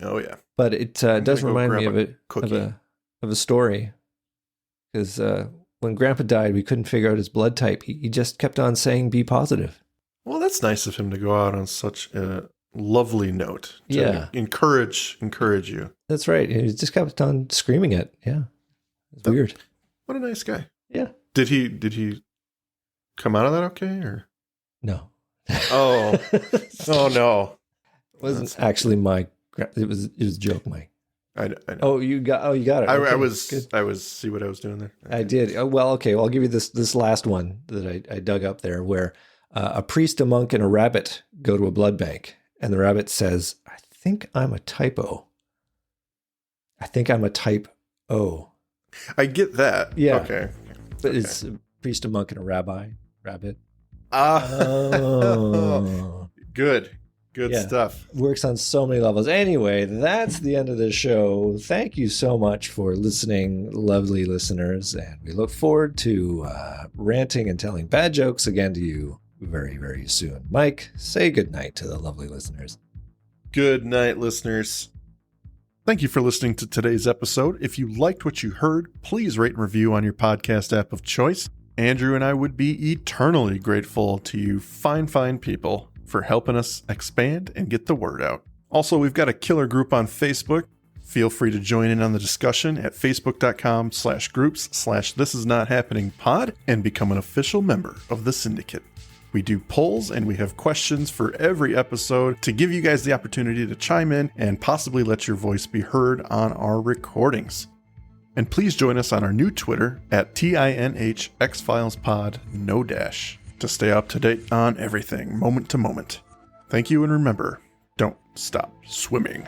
Oh yeah. But it does remind me of a story. Because when Grandpa died, we couldn't figure out his blood type. He just kept on saying "be positive." Well, that's nice of him to go out on such a lovely note. To encourage you. That's right. He just kept on screaming it. Yeah. It's weird. What a nice guy. Yeah. Did he come out of that okay or no? Oh. Oh no. It wasn't actually my it was a joke, Mike. I know. Oh, you got it. Okay, I was see what I was doing there. Okay. I did. Oh, well, okay. Well, I'll give you this last one that I dug up there where a priest, a monk, and a rabbit go to a blood bank. And the rabbit says, I think I'm a typo. I think I'm a type O. I get that. Yeah. Okay. But it's a priest, a monk, and a rabbit. Oh. Good stuff. Works on so many levels. Anyway, that's the end of the show. Thank you so much for listening, lovely listeners. And we look forward to ranting and telling bad jokes again to you very, very soon. Mike, say goodnight to the lovely listeners. Good night, listeners. Thank you for listening to today's episode. If you liked what you heard, please rate and review on your podcast app of choice. Andrew and I would be eternally grateful to you fine people for helping us expand and get the word out. Also, we've got a killer group on Facebook. Feel free to join in on the discussion at facebook.com/groups/thisisnothappeningpod and become an official member of the syndicate. We do polls and we have questions for every episode to give you guys the opportunity to chime in and possibly let your voice be heard on our recordings. And please join us on our new Twitter at tinhxfilespod, no dash, to stay up to date on everything, moment to moment. Thank you, and remember, don't stop swimming.